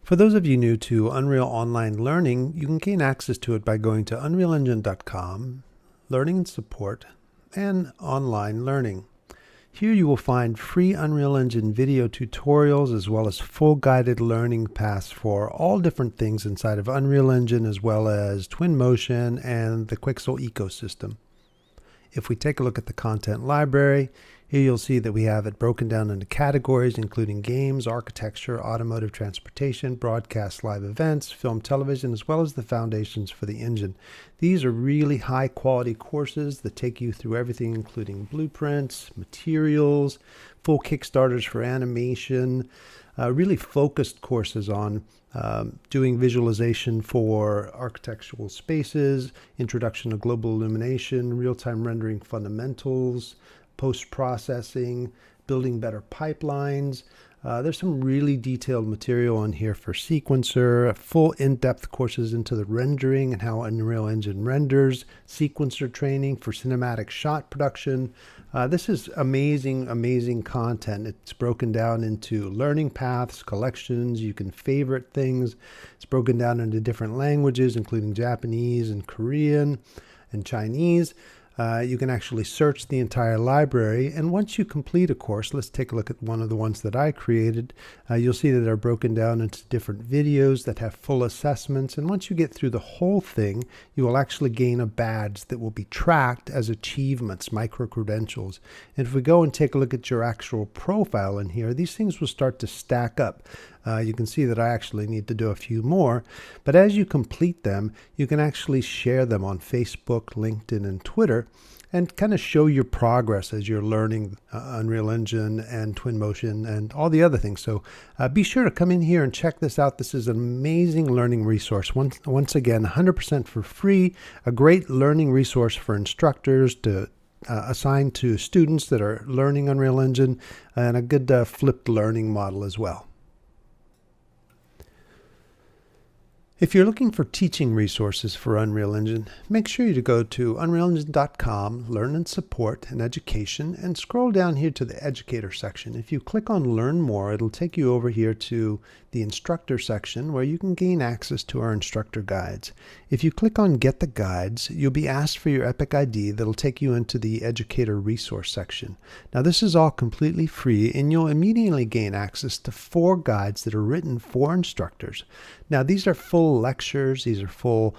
For those of you new to Unreal Online Learning, you can gain access to it by going to unrealengine.com, Learning and Support, and Online Learning. Here you will find free Unreal Engine video tutorials as well as full guided learning paths for all different things inside of Unreal Engine as well as Twinmotion and the Quixel ecosystem. If we take a look at the content library, here you'll see that we have it broken down into categories including games, architecture, automotive transportation, broadcast live events, film, television, as well as the foundations for the engine. These are really high quality courses that take you through everything including blueprints, materials, full Kickstarters for animation, really focused courses on doing visualization for architectural spaces, introduction to global illumination, real-time rendering fundamentals, post-processing, building better pipelines. There's some really detailed material on here for sequencer, full in-depth courses into the rendering and how Unreal Engine renders, sequencer training for cinematic shot production. This is amazing content. It's broken down into learning paths, collections. You can favorite things. It's broken down into different languages, including Japanese and Korean and Chinese. You can actually search the entire library, and once you complete a course, let's take a look at one of the ones that I created. You'll see that they're broken down into different videos that have full assessments, and once you get through the whole thing, you will actually gain a badge that will be tracked as achievements, micro-credentials. And if we go and take a look at your actual profile in here, these things will start to stack up. You can see that I actually need to do a few more, but as you complete them, you can actually share them on Facebook, LinkedIn, and Twitter, and kind of show your progress as you're learning Unreal Engine and Twinmotion and all the other things. So be sure to come in here and check this out. This is an amazing learning resource. Once again, 100% for free, a great learning resource for instructors to assign to students that are learning Unreal Engine, and a good flipped learning model as well. If you're looking for teaching resources for Unreal Engine, make sure you go to unrealengine.com, Learn and Support and Education, and scroll down here to the Educator section. If you click on Learn More, it'll take you over here to the Instructor section where you can gain access to our instructor guides. If you click on Get the Guides, you'll be asked for your Epic ID that'll take you into the Educator Resource section. Now this is all completely free, and you'll immediately gain access to 4 guides that are written for instructors. Now these are full lectures, these are full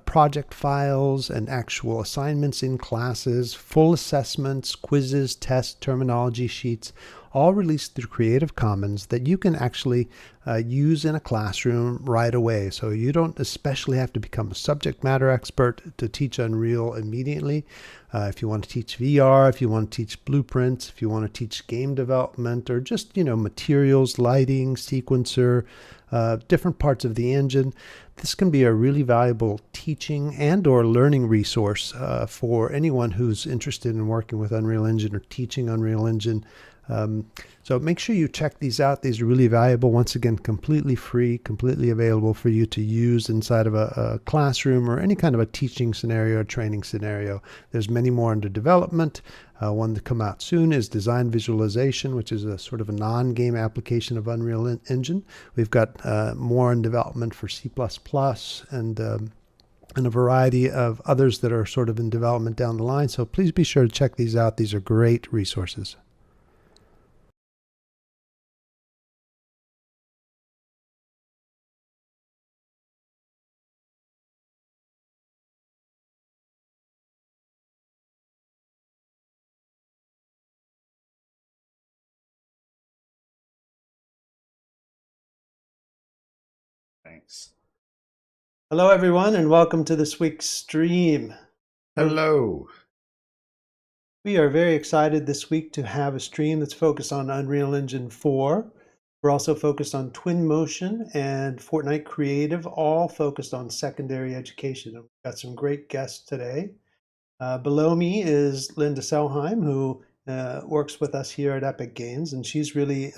project files and actual assignments in classes, full assessments, quizzes, tests, terminology sheets, all released through Creative Commons that you can actually use in a classroom right away. So you don't especially have to become a subject matter expert to teach Unreal immediately. If you want to teach VR, if you want to teach blueprints, if you want to teach game development, or just, materials, lighting, sequencer, different parts of the engine, this can be a really valuable teaching and or learning resource for anyone who's interested in working with Unreal Engine or teaching Unreal Engine. So make sure you check these out. These are really valuable. Once again, completely free, completely available for you to use inside of a classroom or any kind of a teaching scenario or training scenario. There's many more under development. One to come out soon is Design Visualization, which is a sort of a non-game application of Unreal Engine. We've got more in development for C++ and a variety of others that are sort of in development down the line. So please be sure to check these out. These are great resources. Thanks. Hello, everyone, and welcome to this week's stream. Hello. We are very excited this week to have a stream that's focused on Unreal Engine 4. We're also focused on Twinmotion and Fortnite Creative, all focused on secondary education. We've got some great guests today. Below me is Linda Sellheim, who works with us here at Epic Games, and she's really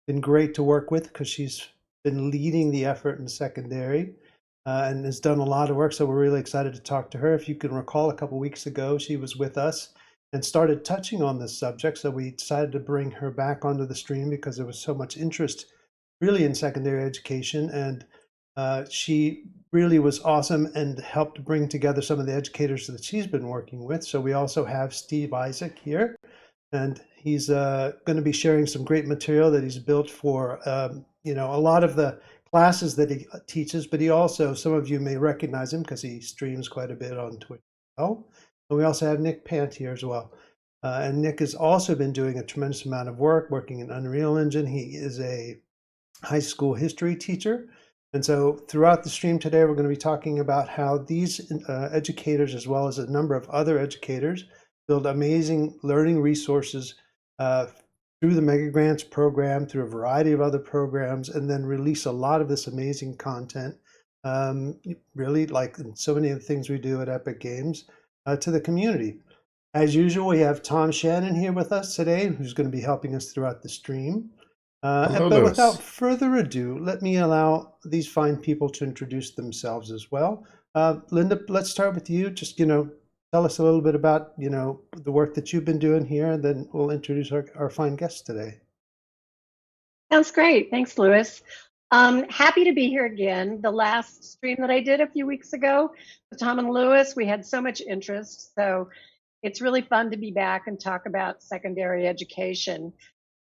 been great to work with because she's been leading the effort in secondary and has done a lot of work. So we're really excited to talk to her. If you can recall, a couple weeks ago, she was with us and started touching on this subject. So we decided to bring her back onto the stream because there was so much interest really in secondary education, and she really was awesome and helped bring together some of the educators that she's been working with. So we also have Steve Isaac here, and he's going to be sharing some great material that he's built for a lot of the classes that he teaches. But he also, some of you may recognize him because he streams quite a bit on Twitch as well. And we also have Nick Pant here as well. And Nick has also been doing a tremendous amount of work working in Unreal Engine. He is a high school history teacher. And so throughout the stream today, we're going to be talking about how these educators, as well as a number of other educators, build amazing learning resources uh, through the Mega Grants program, through a variety of other programs, and then release a lot of this amazing content, really like in so many of the things we do at Epic Games, to the community. As usual, we have Tom Shannon here with us today, who's going to be helping us throughout the stream. Hello, But without Lewis. further ado, let me allow these fine people to introduce themselves as well. Linda, let's start with you. Just, tell us a little bit about, the work that you've been doing here, and then we'll introduce our fine guests today. Sounds great. Thanks, Lewis. Happy to be here again. The last stream that I did a few weeks ago with Tom and Lewis, we had so much interest. So it's really fun to be back and talk about secondary education.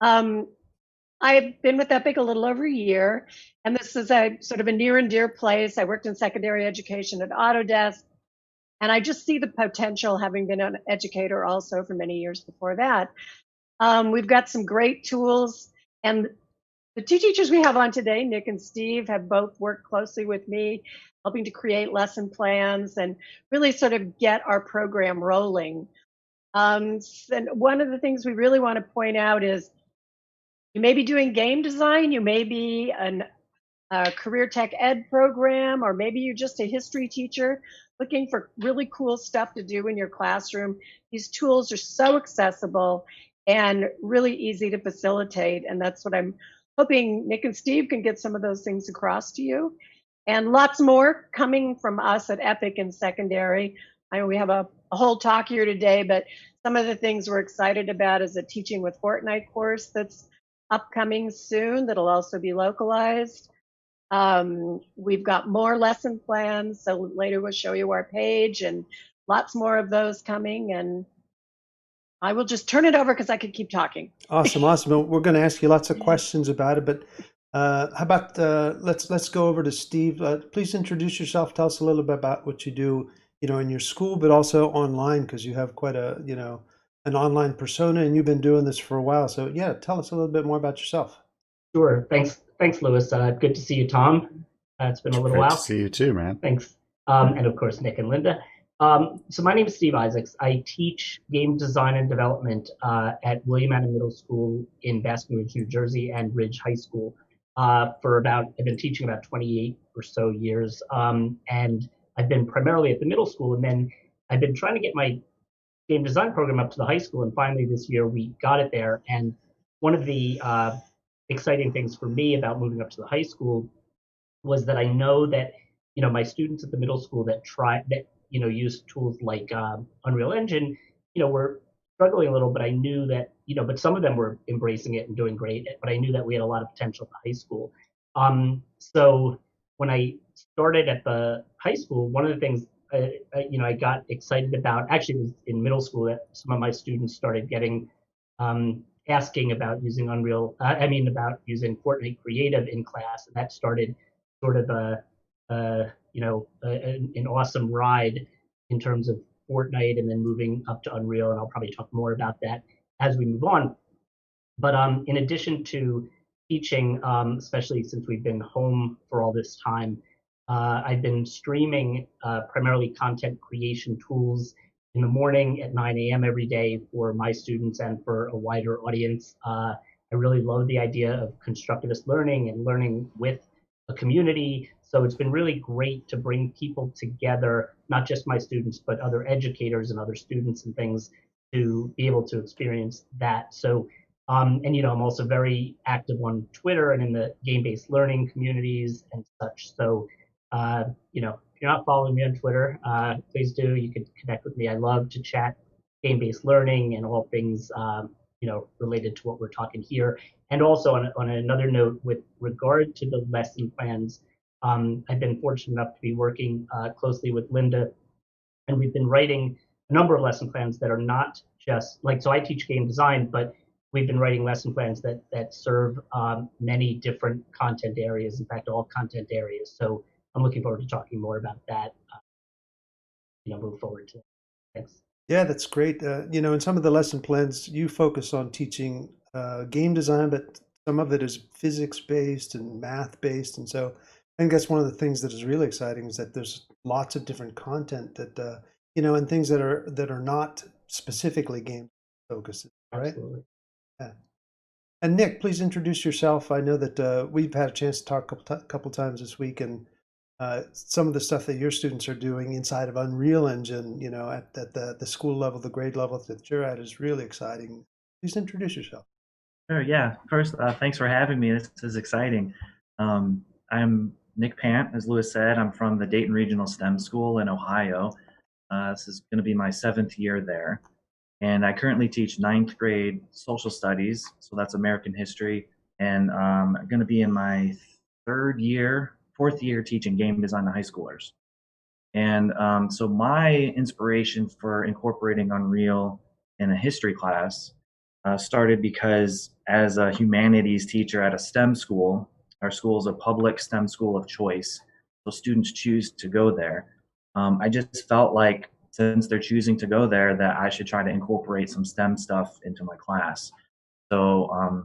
I've been with Epic a little over a year, and this is a sort of a near and dear place. I worked in secondary education at Autodesk, and I just see the potential, having been an educator also for many years before that. We've got some great tools, and the two teachers we have on today, Nick and Steve, have both worked closely with me, helping to create lesson plans and really sort of get our program rolling. And one of the things we really want to point out is you may be doing game design, you may be a career tech ed program, or maybe you're just a history teacher looking for really cool stuff to do in your classroom. These tools are so accessible and really easy to facilitate. And that's what I'm hoping Nick and Steve can get some of those things across to you. And lots more coming from us at Epic in secondary. I know we have a whole talk here today, but some of the things we're excited about is a Teaching with Fortnite course that's upcoming soon that'll also be localized. We've got more lesson plans, so later we'll show you our page and lots more of those coming. And I will just turn it over because I could keep talking. Awesome. Well, we're going to ask you lots of questions about it, but how about let's go over to Steve. Please introduce yourself. Tell us a little bit about what you do, in your school, but also online, because you have quite a, an online persona, and you've been doing this for a while. So yeah, tell us a little bit more about yourself. Sure. Thanks, Lewis. Good to see you, Tom. It's been a little Great while. to see you too, man. Thanks. And of course, Nick and Linda. So my name is Steve Isaacs. I teach game design and development at William Allen Middle School in Basking Ridge, New Jersey, and Ridge High School I've been teaching about 28 or so years. And I've been primarily at the middle school, and then I've been trying to get my game design program up to the high school, and finally this year we got it there. And one of the exciting things for me about moving up to the high school was that I know that my students at the middle school that use tools like Unreal Engine, were struggling a little, but I knew that but some of them were embracing it and doing great. But I knew that we had a lot of potential at the high school. So when I started at the high school, one of the things I got excited about, actually it was in middle school, that some of my students started getting asking about using about using Fortnite Creative in class, and that started sort of an awesome ride in terms of Fortnite, and then moving up to Unreal, and I'll probably talk more about that as we move on. But in addition to teaching, especially since we've been home for all this time, I've been streaming primarily content creation tools in the morning at 9 a.m. every day for my students and for a wider audience. I really love the idea of constructivist learning and learning with a community. So it's been really great to bring people together, not just my students, but other educators and other students and things, to be able to experience that. So, I'm also very active on Twitter and in the game-based learning communities and such. So, if you're not following me on Twitter, please do. You can connect with me. I love to chat game-based learning and all things related to what we're talking here. And also on another note, with regard to the lesson plans, I've been fortunate enough to be working closely with Linda, and we've been writing a number of lesson plans that are not just so I teach game design, but we've been writing lesson plans that serve many different content areas, in fact, all content areas. So I'm looking forward to talking more about that, move forward to. Thanks. Yeah, that's great. In some of the lesson plans, you focus on teaching game design, but some of it is physics-based and math-based. And so I think that's one of the things that is really exciting is that there's lots of different content that, and things that are not specifically game focused, right? Absolutely. Yeah. And Nick, please introduce yourself. I know that we've had a chance to talk a couple times this week, and some of the stuff that your students are doing inside of Unreal Engine, at the school level, the grade level that you're at is really exciting. Please introduce yourself. Sure, yeah. First, thanks for having me. This is exciting. I'm Nick Pant, as Lewis said. I'm from the Dayton Regional STEM School in Ohio. This is going to be my 7th year there. And I currently teach 9th grade social studies, so that's American history. And I'm going to be in my 4th year teaching game design to high schoolers. And so my inspiration for incorporating Unreal in a history class started because as a humanities teacher at a STEM school, our school is a public STEM school of choice, so students choose to go there. I just felt like since they're choosing to go there that I should try to incorporate some STEM stuff into my class. So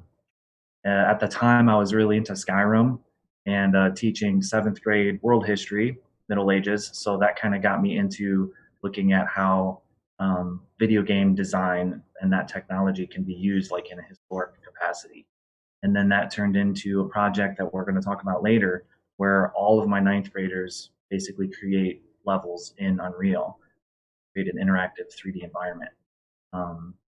at the time I was really into Skyrim and teaching 7th grade world history, Middle Ages, so that kind of got me into looking at how video game design and that technology can be used in a historic capacity. And then that turned into a project that we're going to talk about later, where all of my 9th graders basically create levels in Unreal, create an interactive 3D environment.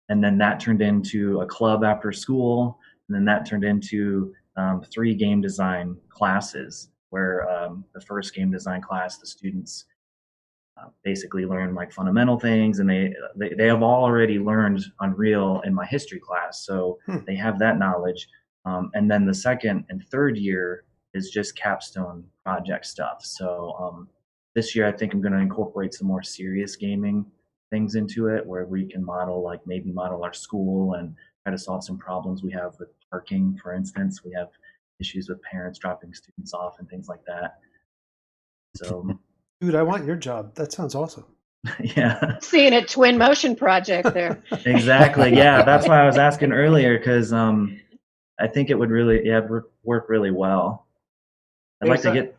And then that turned into a club after school, and then that turned into 3 game design classes, where the first game design class, the students basically learn fundamental things, and they have already learned Unreal in my history class, so they have that knowledge. And then the 2nd and 3rd year is just capstone project stuff. So this year I think I'm going to incorporate some more serious gaming things into it, where we can maybe model our school and try to solve some problems we have with parking, for instance. We have issues with parents dropping students off and things like that. So Dude, I want your job. That sounds awesome. yeah. Seeing a Twinmotion project there. Exactly. Yeah, that's why I was asking earlier, because I think it would really work really well. I'd like to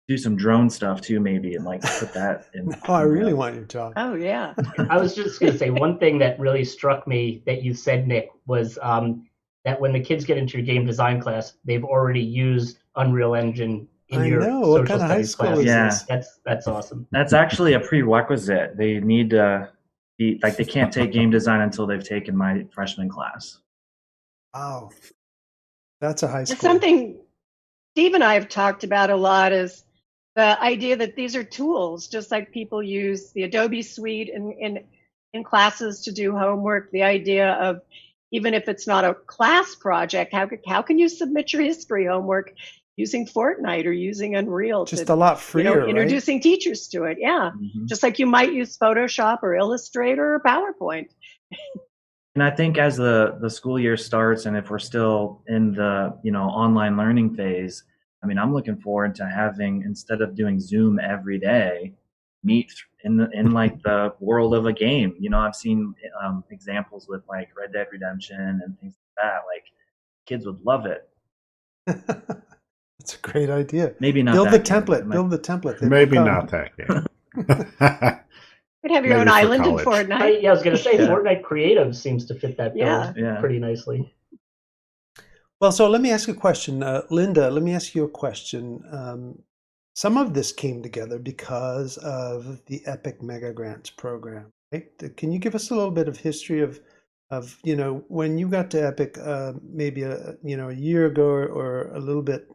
do some drone stuff too, maybe, and put that in. No, I really want your job. Oh, yeah. I was just going to say, one thing that really struck me that you said, Nick, was that when the kids get into your game design class, they've already used Unreal Engine in your What kind of high studies school class. is Yeah. this? That's awesome. That's actually a prerequisite. They need to be they can't take game design until they've taken my freshman class. Wow. That's a high school. It's something Steve and I have talked about a lot is the idea that these are tools, just like people use the Adobe suite in classes to do homework. The idea of, even if it's not a class project, how can you submit your history homework using Fortnite or using Unreal? Just a lot freer, introducing teachers to it. Yeah. Mm-hmm. Just like you might use Photoshop or Illustrator or PowerPoint. And I think as the school year starts, and if we're still in the online learning phase, I mean, I'm looking forward to having, instead of doing Zoom every day, meet in the world of a game. I've seen examples with Red Dead Redemption and things like that. Kids would love it. That's a great idea. Maybe not build that the game, template. Build the template. Maybe not that game. You could have your Maybe own for island in college. Fortnite. Yeah, I was going to say, Yeah. Fortnite Creative seems to fit that bill Yeah. pretty nicely. Well, so let me ask you a question. Linda, let me ask you a question. Some of this came together because of the Epic Mega Grants program, right? Can you give us a little bit of history of when you got to Epic, maybe a year ago or a little bit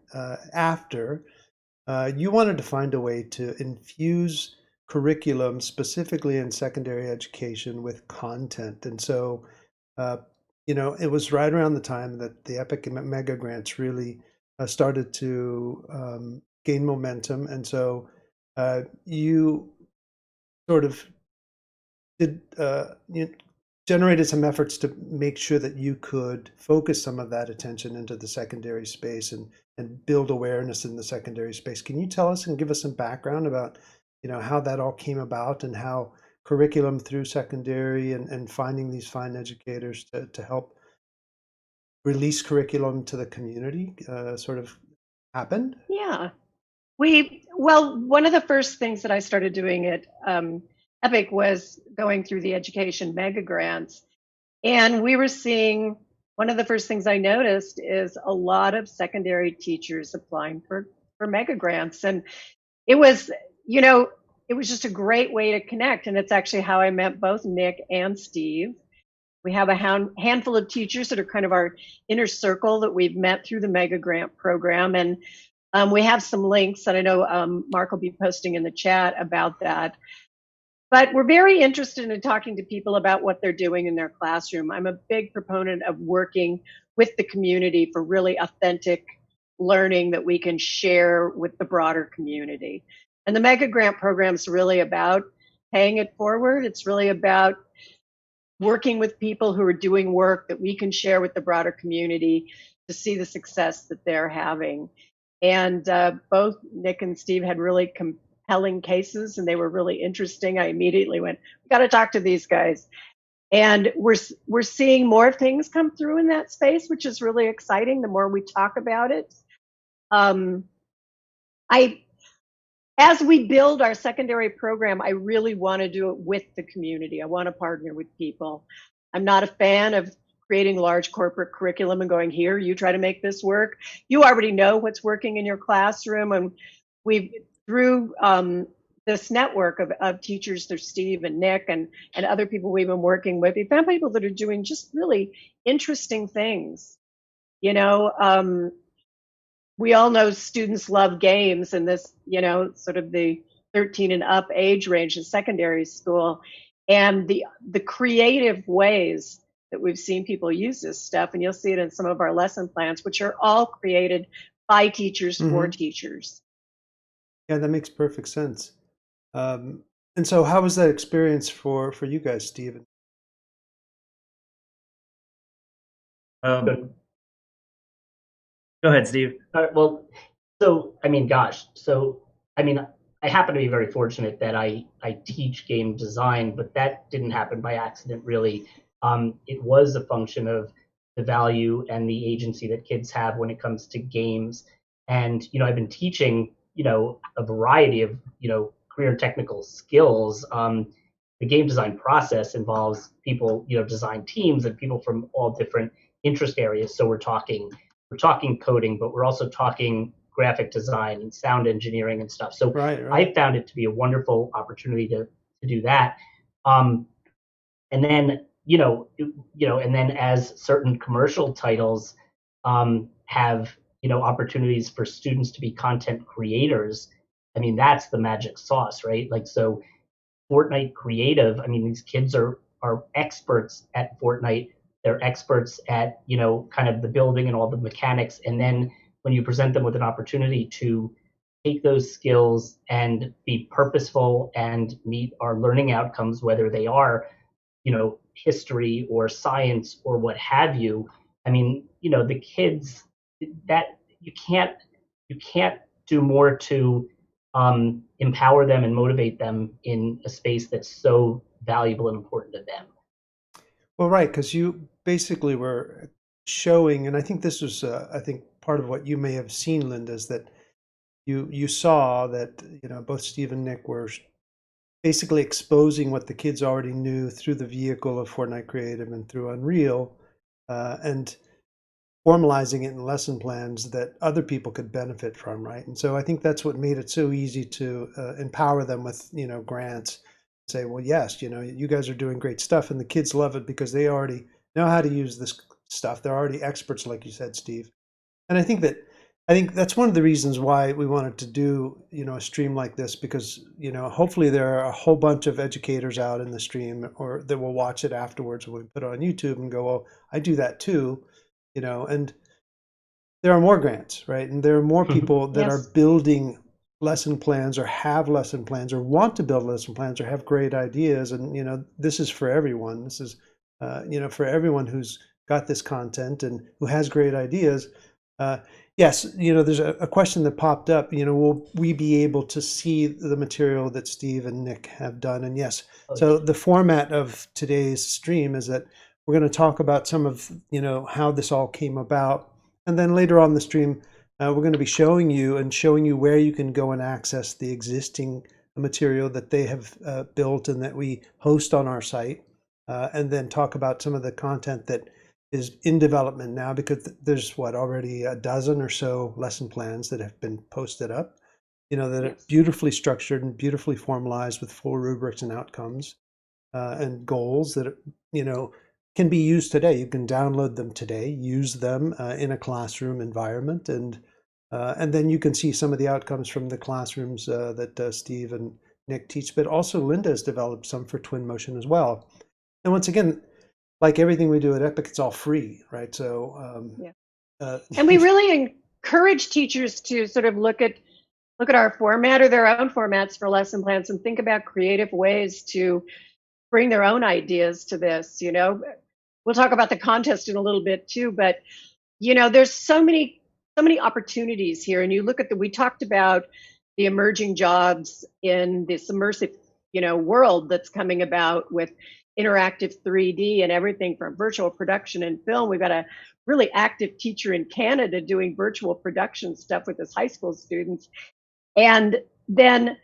after, you wanted to find a way to infuse curriculum, specifically in secondary education, with content. And so it was right around the time that the Epic Mega Grants really started to gain momentum. And so you sort of did you generated some efforts to make sure that you could focus some of that attention into the secondary space and build awareness in the secondary space. Can you tell us and give us some background about, how that all came about and how curriculum through secondary and finding these fine educators to help release curriculum to the community sort of happened? Yeah. Well, one of the first things that I started doing at Epic was going through the education mega grants. And we were seeing, one of the first things I noticed is a lot of secondary teachers applying for mega grants. And it was, it was just a great way to connect. And it's actually how I met both Nick and Steve. We have a handful of teachers that are kind of our inner circle that we've met through the mega grant program. And we have some links that I know Mark will be posting in the chat about that. But we're very interested in talking to people about what they're doing in their classroom. I'm a big proponent of working with the community for really authentic learning that we can share with the broader community. And the Mega Grant program is really about paying it forward. It's really about working with people who are doing work that we can share with the broader community to see the success that they're having. And both Nick and Steve had really compelling cases, and they were really interesting. I immediately went, we got to talk to these guys. And we're seeing more things come through in that space, which is really exciting. The more we talk about it, as we build our secondary program, I really want to do it with the community. I want to partner with people. I'm not a fan of creating large corporate curriculum and going, here, you try to make this work. You already know what's working in your classroom. And we've, through this network of teachers, there's Steve and Nick and other people we've been working with, we found people that are doing just really interesting things. We all know students love games and this, sort of the 13 and up age range in secondary school, and the creative ways that we've seen people use this stuff. And you'll see it in some of our lesson plans, which are all created by teachers for teachers. Yeah, that makes perfect sense. And so how was that experience for you guys, Stephen? Go ahead, Steve. Well, I happen to be very fortunate that I teach game design, but that didn't happen by accident, really. It was a function of the value and the agency that kids have when it comes to games. And, I've been teaching, a variety of, career and technical skills. The game design process involves people, design teams and people from all different interest areas. So we're talking coding, but we're also talking graphic design and sound engineering and stuff. So Right. I found it to be a wonderful opportunity to do that. And then, and then as certain commercial titles have, opportunities for students to be content creators, that's the magic sauce, right? Like, so Fortnite Creative, these kids are experts at Fortnite. They're experts at, kind of the building and all the mechanics. And then when you present them with an opportunity to take those skills and be purposeful and meet our learning outcomes, whether they are, history or science or what have you, the kids, that you can't do more to empower them and motivate them in a space that's so valuable and important to them. Well, right, because you basically were showing, and I think this was, part of what you may have seen, Linda, is that you saw that, both Steve and Nick were basically exposing what the kids already knew through the vehicle of Fortnite Creative and through Unreal, and formalizing it in lesson plans that other people could benefit from, right? And so I think that's what made it so easy to empower them with, grants. Say, well, yes, you guys are doing great stuff, and the kids love it because they already know how to use this stuff. They're already experts, like you said, Steve. And I think that I think that's one of the reasons why we wanted to do, a stream like this, because, hopefully there are a whole bunch of educators out in the stream or that will watch it afterwards when we put it on YouTube and go, well, I do that too, and there are more grants, right? And there are more people that are Yes. building lesson plans or have lesson plans or want to build lesson plans or have great ideas. And, this is for everyone. This is, for everyone who's got this content and who has great ideas. Yes, there's a question that popped up, will we be able to see the material that Steve and Nick have done? And yes, so the format of today's stream is that we're going to talk about some of, how this all came about. And then later on the stream, we're going to be showing you where you can go and access the existing material that they have built and that we host on our site. And then talk about some of the content that is in development now, because there's already a dozen or so lesson plans that have been posted up, that are Yes. beautifully structured and beautifully formalized with full rubrics and outcomes and goals that, can be used today. You can download them today, use them in a classroom environment, and then you can see some of the outcomes from the classrooms that Steve and Nick teach. But also Linda has developed some for Twinmotion as well. And once again, like everything we do at Epic, it's all free, right? So Yeah. And we really encourage teachers to sort of look at our format or their own formats for lesson plans and think about creative ways to bring their own ideas to this. We'll talk about the contest in a little bit too, but there's so many opportunities here. And you look at we talked about the emerging jobs in this immersive world that's coming about with interactive 3D and everything from virtual production and film. We've got a really active teacher in Canada doing virtual production stuff with his high school students. And then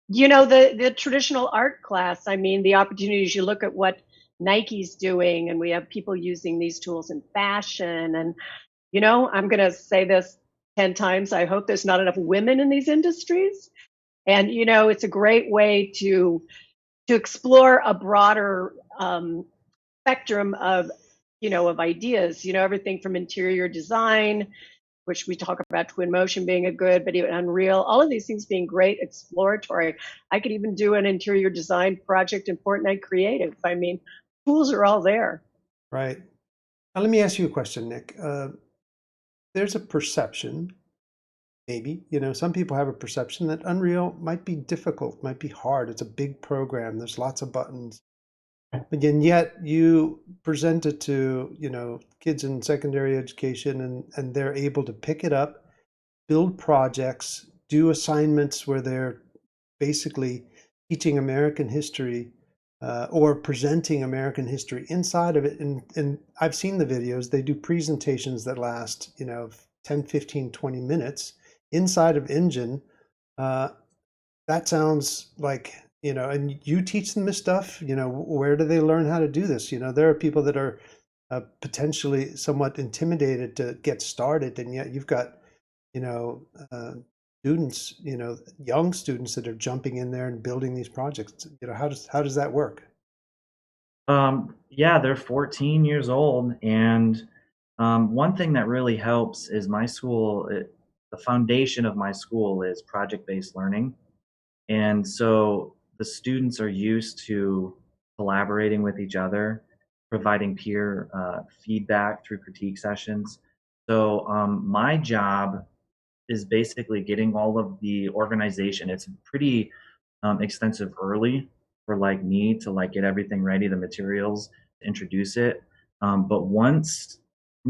the traditional art class, I mean, the opportunities, you look at what Nike's doing, and we have people using these tools in fashion. And, I'm going to say this 10 times. I hope there's not enough women in these industries. And, it's a great way to explore a broader spectrum of, of ideas, everything from interior design, which we talk about Twinmotion being a good, but even Unreal, all of these things being great, exploratory. I could even do an interior design project in Fortnite Creative. I mean, tools are all there. right. Now let me ask you a question, Nick. There's a perception, maybe, some people have a perception that Unreal might be difficult, might be hard. It's a big program. There's lots of buttons. And yet you present it to, kids in secondary education, and they're able to pick it up, build projects, do assignments where they're basically teaching American history or presenting American history inside of it. And I've seen the videos. They do presentations that last, 10, 15, 20 minutes inside of Engine. That sounds like, and you teach them this stuff, where do they learn how to do this? There are people that are potentially somewhat intimidated to get started, and yet you've got, students, young students that are jumping in there and building these projects. How does that work? Yeah, they're 14 years old, and one thing that really helps is my school. The foundation of my school is project-based learning, and so the students are used to collaborating with each other, providing peer feedback through critique sessions. So my job is basically getting all of the organization. It's pretty extensive early for like me to like get everything ready, the materials, introduce it. But once,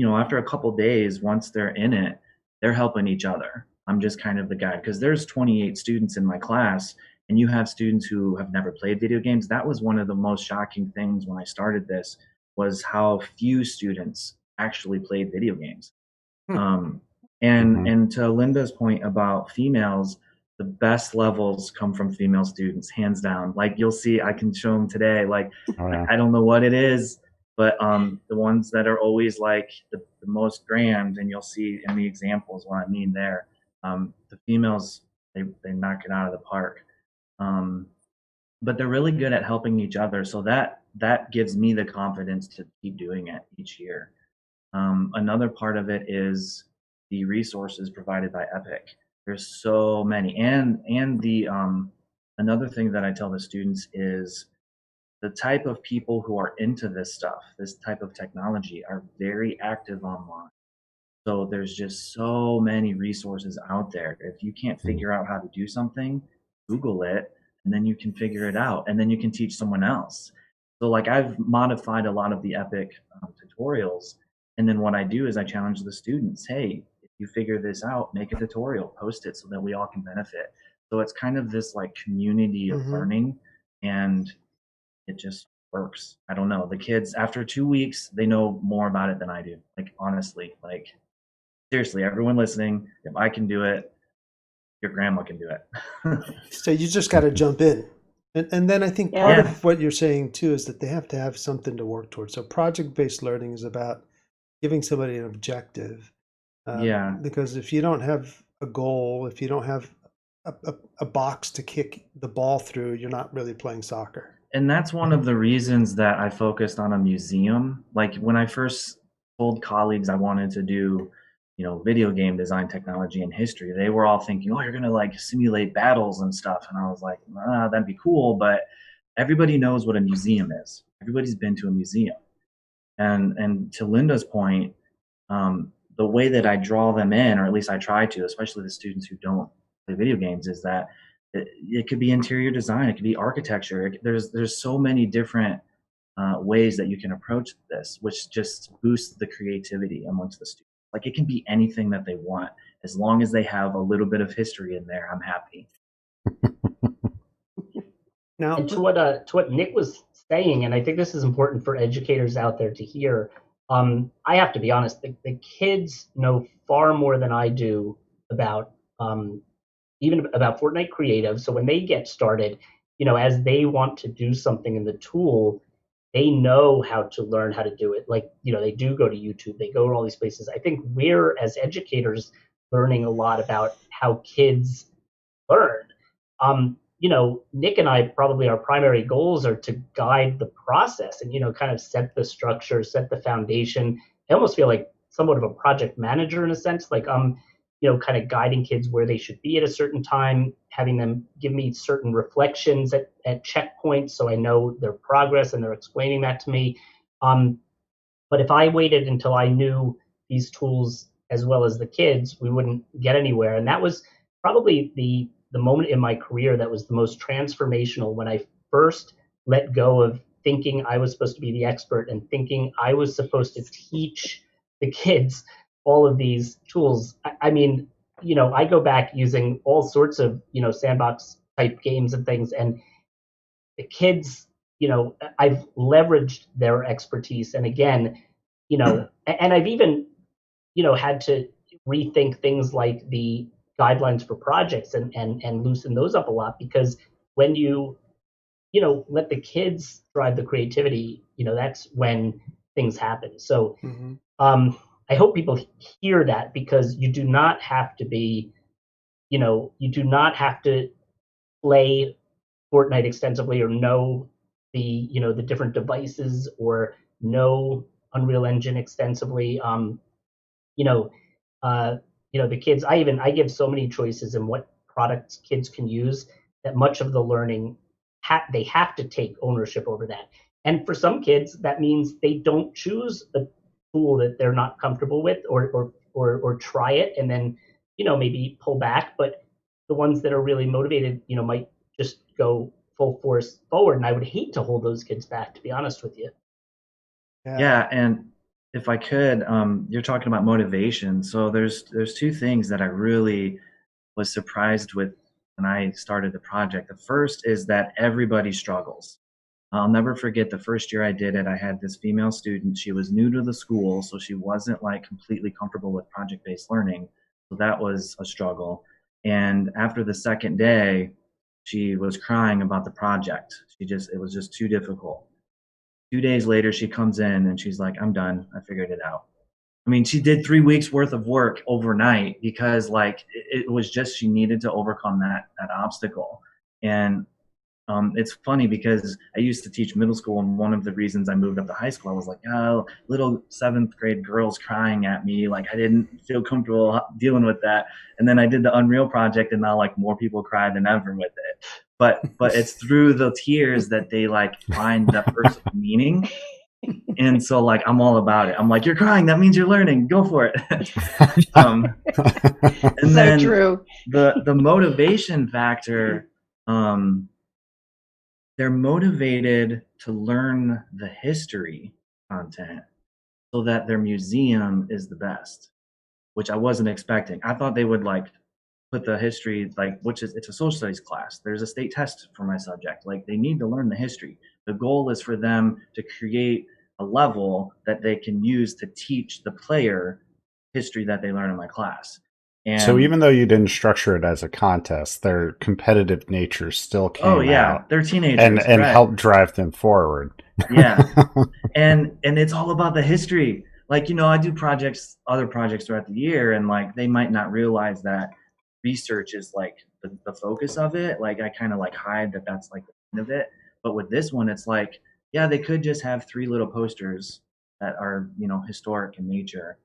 after a couple days, once they're in it, they're helping each other. I'm just kind of the guy because there's 28 students in my class, and you have students who have never played video games. That was one of the most shocking things when I started this, was how few students actually played video games. Um, and to Linda's point about females, the best levels come from female students, hands down. Like you'll see, I can show them today. Like Oh, yeah. I don't know what it is, but the ones that are always like the most grand, and you'll see in the examples what I mean there. The females, they knock it out of the park. But they're really good at helping each other, so that gives me the confidence to keep doing it each year. Another part of it is the resources provided by Epic. There's so many. And the another thing that I tell the students is the type of people who are into this stuff, this type of technology, are very active online. So there's just so many resources out there. If you can't figure out how to do something, Google it, and then you can figure it out, and then you can teach someone else. So like I've modified a lot of the Epic tutorials, and then what I do is I challenge the students, hey, if you figure this out, make a tutorial, post it so that we all can benefit. So it's kind of this like community of learning, and it just works. I don't know. The kids, after 2 weeks, they know more about it than I do. Like honestly, like seriously, everyone listening, if I can do it, your grandma can do it. So you just got to jump in. And then I think part of what you're saying too is that they have to have something to work towards. So project-based learning is about giving somebody an objective. Because if you don't have a goal, if you don't have a box to kick the ball through, you're not really playing soccer. And that's one of the reasons that I focused on a museum. Like when I first told colleagues I wanted to do, video game design, technology, and history, they were all thinking, oh, you're going to like simulate battles and stuff. And I was like, that'd be cool. But everybody knows what a museum is. Everybody's been to a museum. And to Linda's point, the way that I draw them in, or at least I try to, especially the students who don't play video games, is that it could be interior design, it could be architecture. There's so many different ways that you can approach this, which just boosts the creativity amongst the students. Like it can be anything that they want, as long as they have a little bit of history in there. I'm happy. Now, and to what Nick was saying, and I think this is important for educators out there to hear. I have to be honest, the kids know far more than I do about even about Fortnite Creative. So when they get started, as they want to do something in the tool, they know how to learn how to do it. Like, they do go to YouTube, they go to all these places. I think we're, as educators, learning a lot about how kids learn. Nick and I, probably our primary goals are to guide the process and, kind of set the structure, set the foundation. I almost feel like somewhat of a project manager in a sense, like I'm, kind of guiding kids where they should be at a certain time, having them give me certain reflections at checkpoints so I know their progress and they're explaining that to me. But if I waited until I knew these tools as well as the kids, we wouldn't get anywhere. And that was probably the moment in my career that was the most transformational, when I first let go of thinking I was supposed to be the expert and thinking I was supposed to teach the kids all of these tools. I mean, I go back using all sorts of, sandbox type games and things, and the kids, I've leveraged their expertise. And again, and I've even, had to rethink things like the guidelines for projects and loosen those up a lot, because when you let the kids drive the creativity, that's when things happen. So I hope people hear that, because you do not have to be, you do not have to play Fortnite extensively or know the, the different devices or know Unreal Engine extensively. The kids, I give so many choices in what products kids can use, that much of the learning, they have to take ownership over that. And for some kids, that means they don't choose a tool that they're not comfortable with, or try it and then, maybe pull back. But the ones that are really motivated, might just go full force forward. And I would hate to hold those kids back, to be honest with you. Yeah, and if I could, you're talking about motivation. So there's two things that I really was surprised with when I started the project. The first is that everybody struggles. I'll never forget the first year I did it. I had this female student. She was new to the school, so she wasn't like completely comfortable with project-based learning. So that was a struggle. And after the second day, she was crying about the project. It was just too difficult. 2 days later, she comes in and she's like, I'm done. I figured it out. I mean, she did 3 weeks worth of work overnight, because like it was just, she needed to overcome that obstacle. And It's funny because I used to teach middle school, and one of the reasons I moved up to high school, I was like, oh, little 7th grade girls crying at me. Like, I didn't feel comfortable dealing with that. And then I did the Unreal project, and now like more people cry than ever with it. But it's through the tears that they like find the personal meaning. And so like I'm all about it. I'm like, you're crying, that means you're learning. Go for it. And So then true. the motivation factor, they're motivated to learn the history content so that their museum is the best, which I wasn't expecting. I thought they would like put the history, like, which is, it's a social studies class. There's a state test for my subject. Like, they need to learn the history. The goal is for them to create a level that they can use to teach the player history that they learn in my class. And so even though you didn't structure it as a contest, their competitive nature still came out. They're teenagers and right. helped drive them forward. Yeah. and it's all about the history. Like, you know, I do other projects throughout the year, and like they might not realize that research is like the focus of it. Like, I kind of like hide that that's like the point of it. But with this one, it's like, yeah, they could just have 3 little posters that are, you know, historic in nature,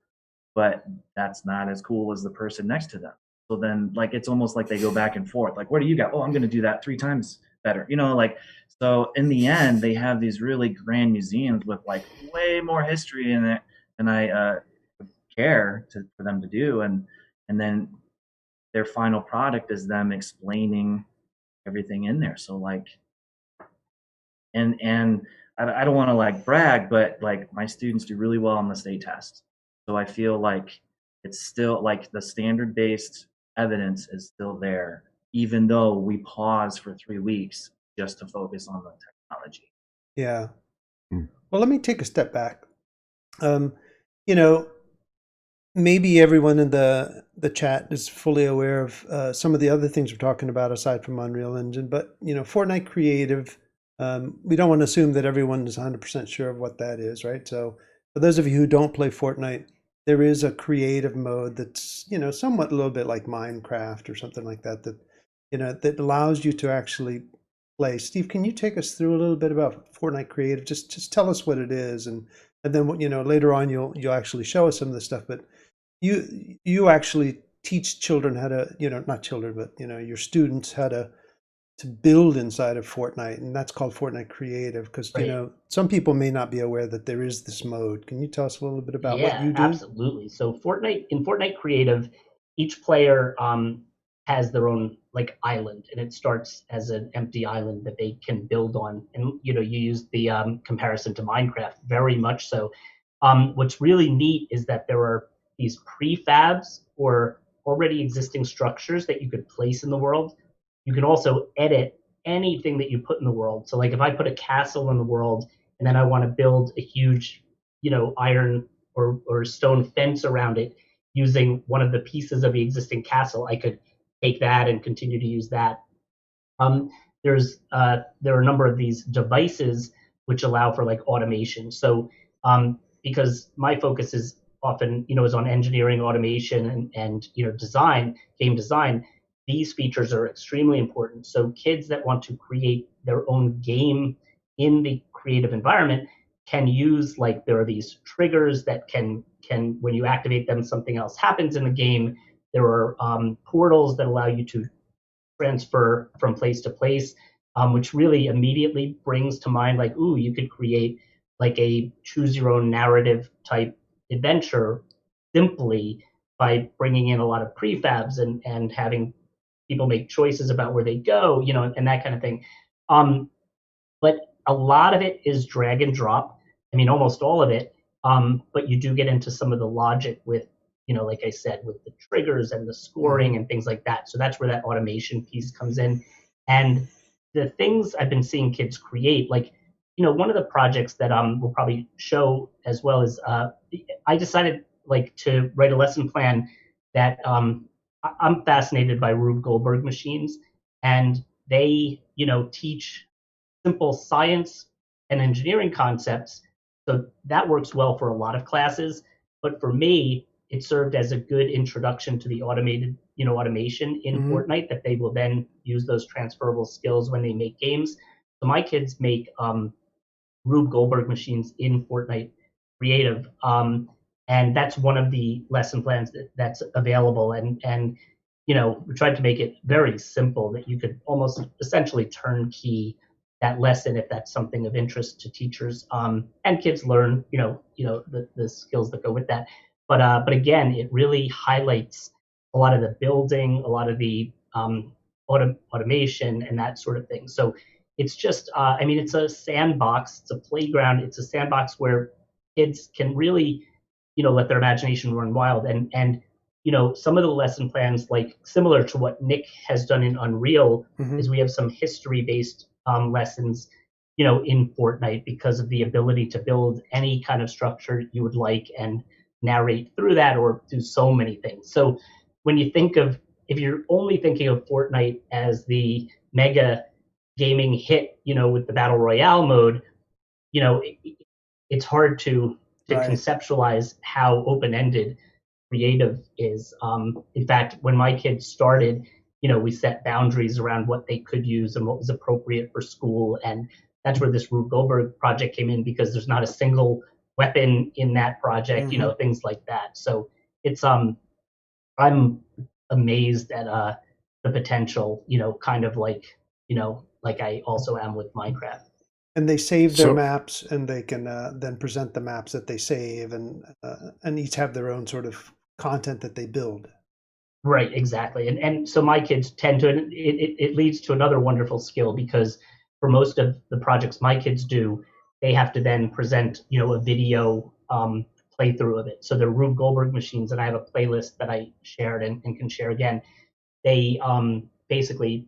but that's not as cool as the person next to them. So then like it's almost like they go back and forth. Like, what do you got? Oh, I'm going to do that 3 times better. You know, like, so in the end, they have these really grand museums with like way more history in it than I care for them to do. And then their final product is them explaining everything in there. So like, and I don't want to like brag, but like my students do really well on the state test. So I feel like it's still like the standard based evidence is still there, even though we pause for 3 weeks just to focus on the technology. Yeah. Hmm. Well, let me take a step back. You know, maybe everyone in the chat is fully aware of some of the other things we're talking about aside from Unreal Engine, but you know, Fortnite Creative, we don't want to assume that everyone is 100% sure of what that is, right? So for those of you who don't play Fortnite, there is a creative mode that's, you know, somewhat a little bit like Minecraft or something like that, that, you know, that allows you to actually play. Steve, can you take us through a little bit about Fortnite Creative? Just tell us what it is, and then, you know, later on you'll actually show us some of the stuff. But you actually teach children how to, you know, not children, but you know, your students how to build inside of Fortnite, and that's called Fortnite Creative. Because you Right. know, some people may not be aware that there is this mode. Can you tell us a little bit about what Yeah, you do? absolutely. So Fortnite Creative, each player has their own like island, and it starts as an empty island that they can build on. And you know, you use the comparison to Minecraft very much so. What's really neat is that there are these prefabs or already existing structures that you could place in the world. You can also edit anything that you put in the world. So like if I put a castle in the world and then I want to build a huge, you know, iron or stone fence around it using one of the pieces of the existing castle, I could take that and continue to use that. Um, there are a number of these devices which allow for like automation. So because my focus is often, you know, is on engineering, automation, and you know, design, game design, these features are extremely important. So kids that want to create their own game in the creative environment can use, like, there are these triggers that can when you activate them, something else happens in the game. There are portals that allow you to transfer from place to place, which really immediately brings to mind like, ooh, you could create like a choose your own narrative type adventure simply by bringing in a lot of prefabs and having people make choices about where they go, you know, and that kind of thing. But a lot of it is drag and drop. I mean, almost all of it. But you do get into some of the logic with, you know, like I said, with the triggers and the scoring and things like that. So that's where that automation piece comes in. And the things I've been seeing kids create, like, you know, one of the projects that we'll probably show as well is I decided like to write a lesson plan that I'm fascinated by Rube Goldberg machines, and they, you know, teach simple science and engineering concepts. So that works well for a lot of classes. But for me, it served as a good introduction to the automation in Fortnite that they will then use those transferable skills when they make games. So my kids make Rube Goldberg machines in Fortnite Creative, and that's one of the lesson plans that's available. And we tried to make it very simple that you could almost essentially turnkey that lesson if that's something of interest to teachers, and kids learn the skills that go with that. But again, it really highlights a lot of the building, a lot of the automation and that sort of thing. So it's just, it's a sandbox, it's a playground, it's a sandbox where kids can really, let their imagination run wild. And some of the lesson plans, like similar to what Nick has done in Unreal, is we have some history-based lessons, in Fortnite because of the ability to build any kind of structure you would like and narrate through that or do so many things. So when you think of, if you're only thinking of Fortnite as the mega gaming hit, with the battle royale mode, it's hard to conceptualize how open-ended creative is. In fact, when my kids started, we set boundaries around what they could use and what was appropriate for school, and that's where this Rube Goldberg project came in, because there's not a single weapon in that project, things like that. So it's I'm amazed at the potential, kind of like I also am with Minecraft. And they save their maps, and they can then present the maps that they save, and each have their own sort of content that they build. Right, exactly. And so my kids tend to, it leads to another wonderful skill, because for most of the projects my kids do, they have to then present, a video playthrough of it. So they're Rube Goldberg machines, and I have a playlist that I shared and can share again. They basically,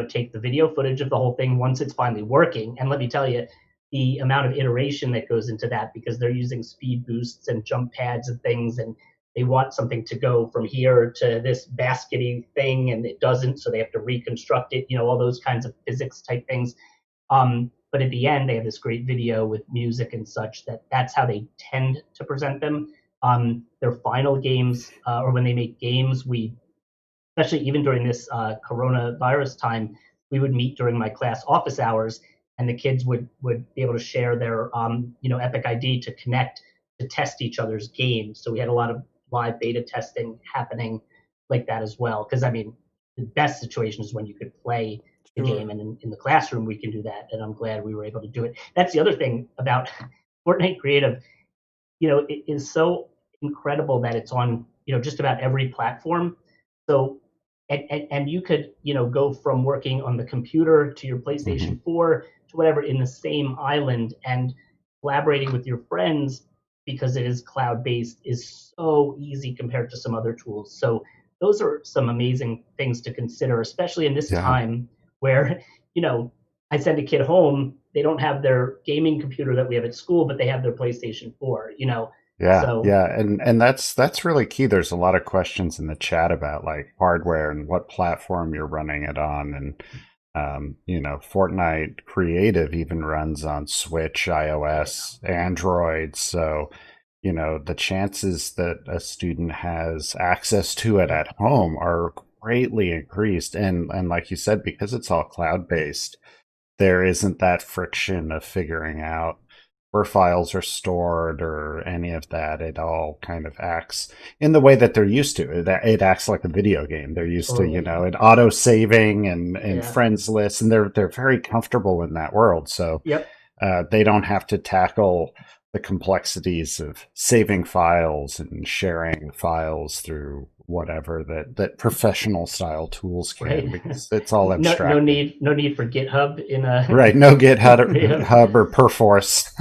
take the video footage of the whole thing once it's finally working. And let me tell you, the amount of iteration that goes into that, because they're using speed boosts and jump pads and things, and they want something to go from here to this baskety thing, and it doesn't, so they have to reconstruct it, all those kinds of physics type things. But at the end, they have this great video with music and such, that's how they tend to present them. Their final games, or when they make games, especially even during this coronavirus time, we would meet during my class office hours, and the kids would be able to share their Epic ID to connect to test each other's games. So we had a lot of live beta testing happening like that as well. Because the best situation is when you could play the game, and in the classroom we can do that. And I'm glad we were able to do it. That's the other thing about Fortnite Creative. It is so incredible that it's on just about every platform. So and you could go from working on the computer to your PlayStation 4 to whatever in the same island, and collaborating with your friends, because it is cloud-based, is so easy compared to some other tools. So those are some amazing things to consider, especially in this time where, I send a kid home, they don't have their gaming computer that we have at school, but they have their PlayStation 4, and that's really key. There's a lot of questions in the chat about like hardware and what platform you're running it on, and Fortnite Creative even runs on Switch, iOS, Android. So, the chances that a student has access to it at home are greatly increased. And like you said, because it's all cloud-based, there isn't that friction of figuring out where files are stored or any of that. It all kind of acts in the way that they're used to. It acts like a video game. They're used to, it auto saving and friends lists, and they're very comfortable in that world. So they don't have to tackle the complexities of saving files and sharing files through whatever that professional style tools can, because it's all abstract. No need for GitHub in a no GitHub or Perforce.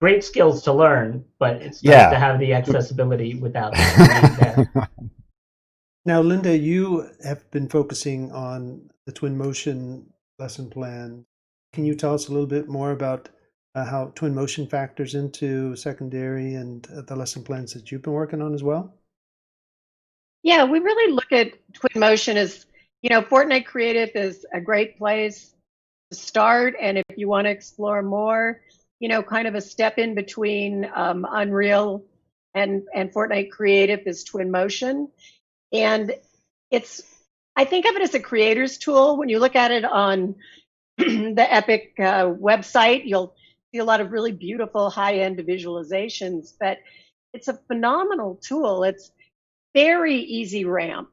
Great skills to learn, but it's nice to have the accessibility without that. Now, Linda, you have been focusing on the Twinmotion lesson plan. Can you tell us a little bit more about how Twinmotion factors into secondary and the lesson plans that you've been working on as well? Yeah, we really look at Twinmotion as, Fortnite Creative is a great place to start. And if you want to explore more, kind of a step in between Unreal and Fortnite Creative is Twinmotion. And I think of it as a creator's tool. When you look at it on the Epic website, you'll see a lot of really beautiful high-end visualizations, but it's a phenomenal tool. It's very easy ramp.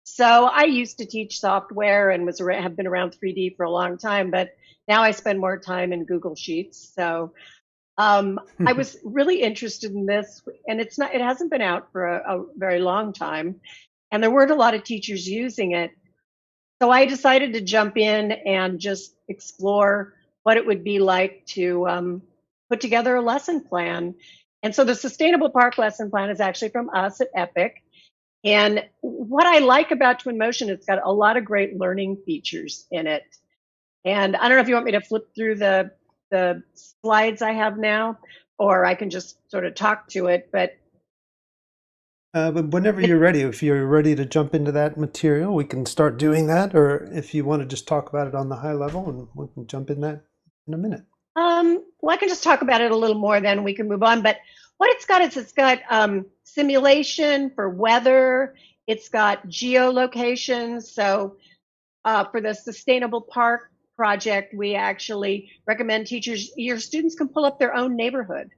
So I used to teach software and have been around 3D for a long time, but now I spend more time in Google Sheets. So I was really interested in this, and it hasn't been out for a very long time, and there weren't a lot of teachers using it. So I decided to jump in and just explore what it would be like to put together a lesson plan. And so the Sustainable Park lesson plan is actually from us at Epic. And what I like about Twinmotion, it's got a lot of great learning features in it. And I don't know if you want me to flip through the slides I have now, or I can just sort of talk to it, but whenever you're ready, if you're ready to jump into that material, we can start doing that. Or if you want to just talk about it on the high level, and we can jump in that in a minute. Well, I can just talk about it a little more, then we can move on. But what it's got simulation for weather. It's got geolocations. So for the Sustainable Park project, we actually recommend your students can pull up their own neighborhood,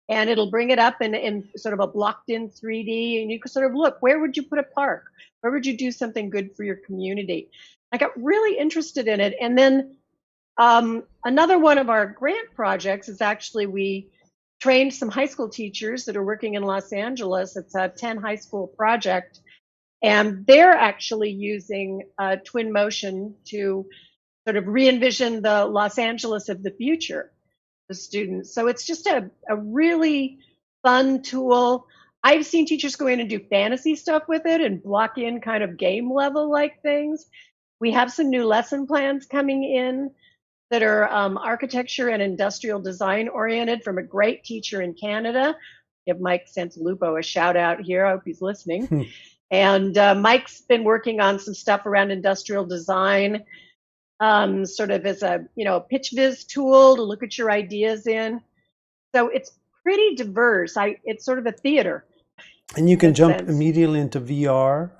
and it'll bring it up in sort of a blocked in 3D, and you can sort of look, where would you put a park? Where would you do something good for your community? I got really interested in it. And then another one of our grant projects is actually we trained some high school teachers that are working in Los Angeles. It's a 10 high school project, and they're actually using Twinmotion to sort of re-envision the Los Angeles of the future, the students. So it's just a really fun tool. I've seen teachers go in and do fantasy stuff with it and block in kind of game level like things. We have some new lesson plans coming in that are architecture and industrial design oriented from a great teacher in Canada. Give Mike Santalupo a shout out here. I hope he's listening. And Mike's been working on some stuff around industrial design, sort of as a pitch viz tool to look at your ideas in. So it's pretty diverse. It's sort of a theater. And you can jump immediately into VR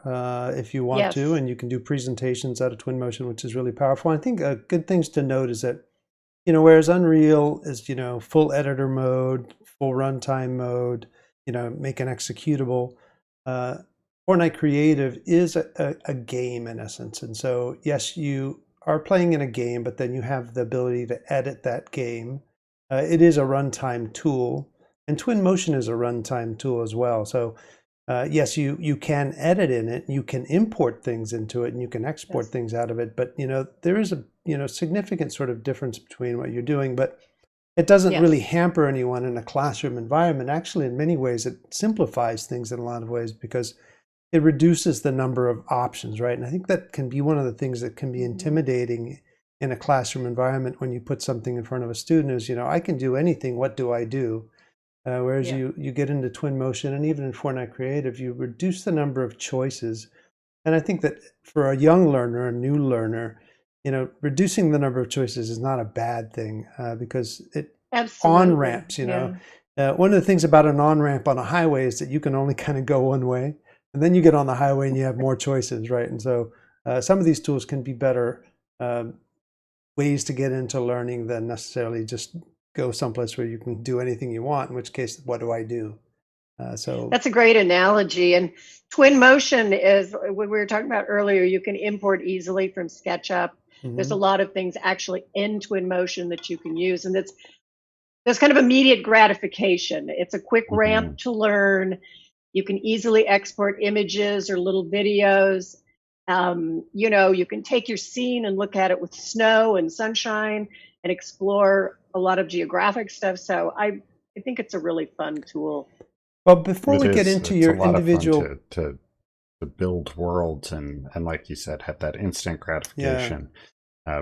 if you want to, Yes. and you can do presentations out of Twinmotion, which is really powerful. I think good things to note is that, whereas Unreal is, full editor mode, full runtime mode, make an executable, Fortnite Creative is a game in essence. And so, yes, you are playing in a game, but then you have the ability to edit that game. It is a runtime tool. And Twinmotion is a runtime tool as well. So yes, you can edit in it, you can import things into it, and you can export things out of it. But there is a significant sort of difference between what you're doing. But it doesn't really hamper anyone in a classroom environment. Actually, in many ways, it simplifies things in a lot of ways because it reduces the number of options, right? And I think that can be one of the things that can be intimidating in a classroom environment when you put something in front of a student is, I can do anything. What do I do? Whereas you get into Twinmotion and even in Fortnite Creative, you reduce the number of choices. And I think that for a young learner, a new learner, reducing the number of choices is not a bad thing because it on-ramps, one of the things about an on-ramp on a highway is that you can only kind of go one way. And then you get on the highway and you have more choices, right? And so some of these tools can be better ways to get into learning than necessarily just go someplace where you can do anything you want, in which case, what do I do? So that's a great analogy. And Twinmotion is what we were talking about earlier. You can import easily from SketchUp. There's a lot of things actually in Twinmotion that you can use. And there's kind of immediate gratification. It's a quick ramp to learn. You can easily export images or little videos. You can take your scene and look at it with snow and sunshine and explore a lot of geographic stuff. So I think it's a really fun tool. Well, before we get into your individual to build worlds and like you said, have that instant gratification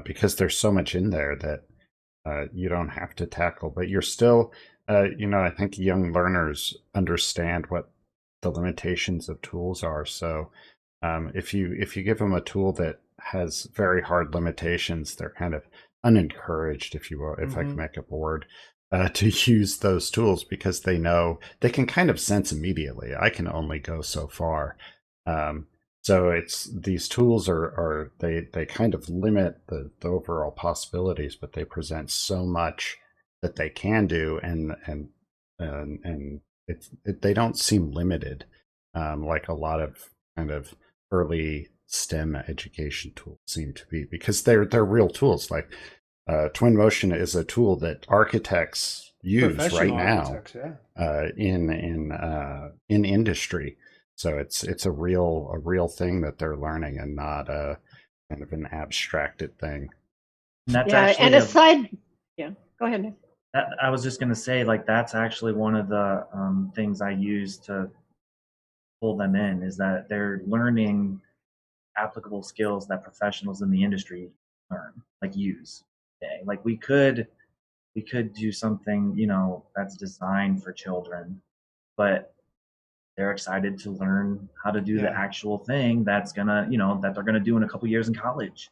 because there's so much in there that you don't have to tackle, but you're still, I think young learners understand what the limitations of tools are. So if you give them a tool that has very hard limitations, they're kind of unencouraged, if you will, if I can make up a word. to use those tools because they know they can kind of sense immediately. I can only go so far. Um, so it's these tools are they kind of limit the overall possibilities, but they present so much that they can do, and they don't seem limited, like a lot of kind of early STEM education tools seem to be, because they're real tools. Like Twinmotion is a tool that architects use right Professional now architects, yeah. in industry. So it's a real thing that they're learning, and not a kind of an abstracted thing. And that's Yeah, actually and aside, yeah, go ahead, Nick. I was just going to say, like, that's actually one of the things I use to pull them in, is that they're learning applicable skills that professionals in the industry learn, like use today. Like we could do something, that's designed for children, but they're excited to learn how to do the Yeah. actual thing that's gonna, that they're gonna do in a couple years in college.